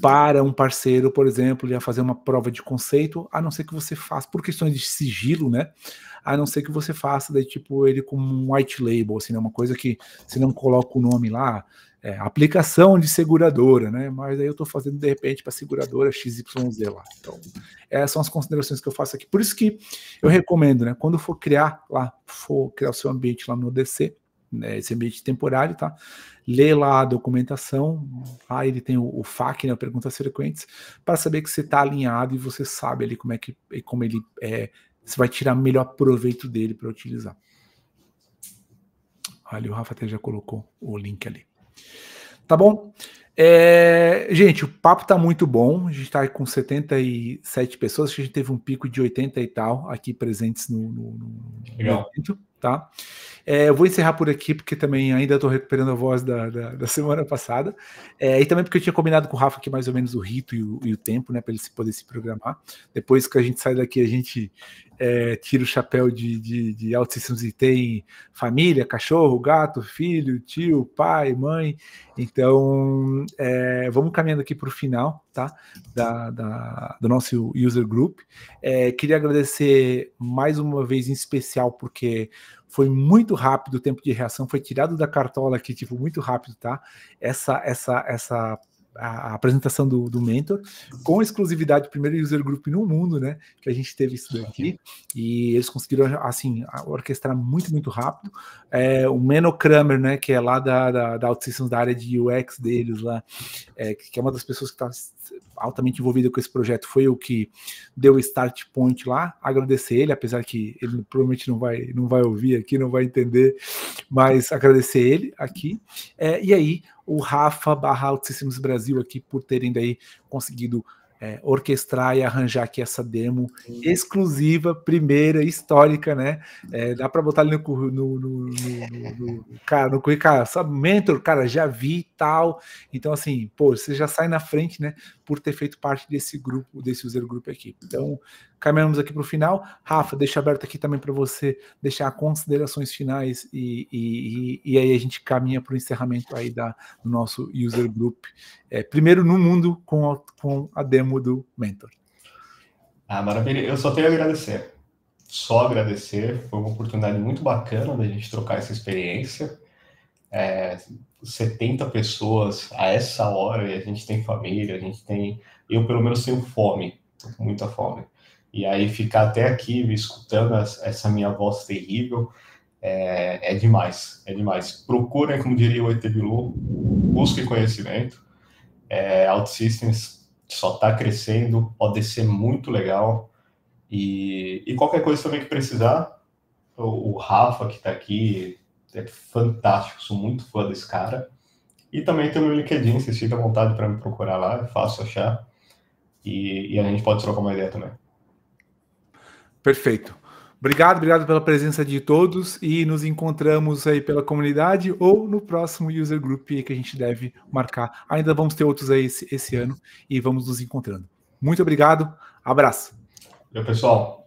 para um parceiro, por exemplo, a fazer uma prova de conceito, a não ser que você faça, por questões de sigilo, né? A não ser que você faça daí, tipo, ele como um white label, assim, né? Uma coisa que você não coloca o nome lá, aplicação de seguradora, né? Mas aí eu estou fazendo de repente para seguradora XYZ lá. Então, essas são as considerações que eu faço aqui. Por isso que eu recomendo, né? Quando for criar o seu ambiente lá no ODC, né, esse ambiente temporário, tá? Lê lá a documentação, lá ele tem o FAQ, né? Perguntas frequentes, para saber que você está alinhado e você sabe ali como ele você vai tirar melhor proveito dele para utilizar. Ali o Rafa até já colocou o link ali. Tá bom? Gente, o papo tá muito bom. A gente tá com 77 pessoas. Acho que a gente teve um pico de 80 e tal aqui presentes no evento, tá? Eu vou encerrar por aqui, porque também ainda estou recuperando a voz da semana passada. E também porque eu tinha combinado com o Rafa aqui mais ou menos o rito e o tempo, né? Para ele poder se programar. Depois que a gente sai daqui, a gente tira o chapéu de OutSystems e tem família, cachorro, gato, filho, tio, pai, mãe. Então, vamos caminhando aqui para o final, tá? Do nosso user group. Queria agradecer mais uma vez em especial, porque foi muito rápido o tempo de reação, foi tirado da cartola aqui, tipo, muito rápido, tá? A apresentação do Mentor, com exclusividade, primeiro user group no mundo, né, que a gente teve isso daqui, e eles conseguiram, assim, orquestrar muito, muito rápido. O Menno Kramer, né, que é lá da OutSystems, da área de UX deles lá, que é uma das pessoas que está altamente envolvida com esse projeto, foi o que deu o start point lá. Agradecer ele, apesar que ele provavelmente não vai ouvir aqui, não vai entender, mas agradecer ele aqui. E aí, o Rafa / OutSystems Brasil aqui por terem daí conseguido orquestrar e arranjar aqui essa demo exclusiva, primeira, histórica, né? Dá para botar ali no currículo, cara, sabe, Mentor, cara, já vi tal. Então, assim, pô, você já sai na frente, né? Por ter feito parte desse grupo, desse user group aqui. Então, caminhamos aqui para o final. Rafa, deixa aberto aqui também para você deixar considerações finais e aí a gente caminha para o encerramento aí do nosso user group. Primeiro no mundo com a demo do Mentor. Maravilha. Eu só tenho a agradecer. Só agradecer. Foi uma oportunidade muito bacana da gente trocar essa experiência. 70 pessoas a essa hora, e a gente tem família, eu pelo menos tenho fome, tô com muita fome. E aí ficar até aqui escutando essa minha voz terrível é demais, é demais. Procurem, como diria o ET Bilu, busquem conhecimento. OutSystems só está crescendo, pode ser muito legal. E qualquer coisa também que precisar, o Rafa, que está aqui, é fantástico, sou muito fã desse cara. E também tem o meu LinkedIn, vocês ficam à vontade para me procurar lá, é fácil achar. E a gente pode trocar uma ideia também. Perfeito. Obrigado pela presença de todos e nos encontramos aí pela comunidade ou no próximo User Group que a gente deve marcar. Ainda vamos ter outros aí esse ano e vamos nos encontrando. Muito obrigado, abraço. Valeu, pessoal.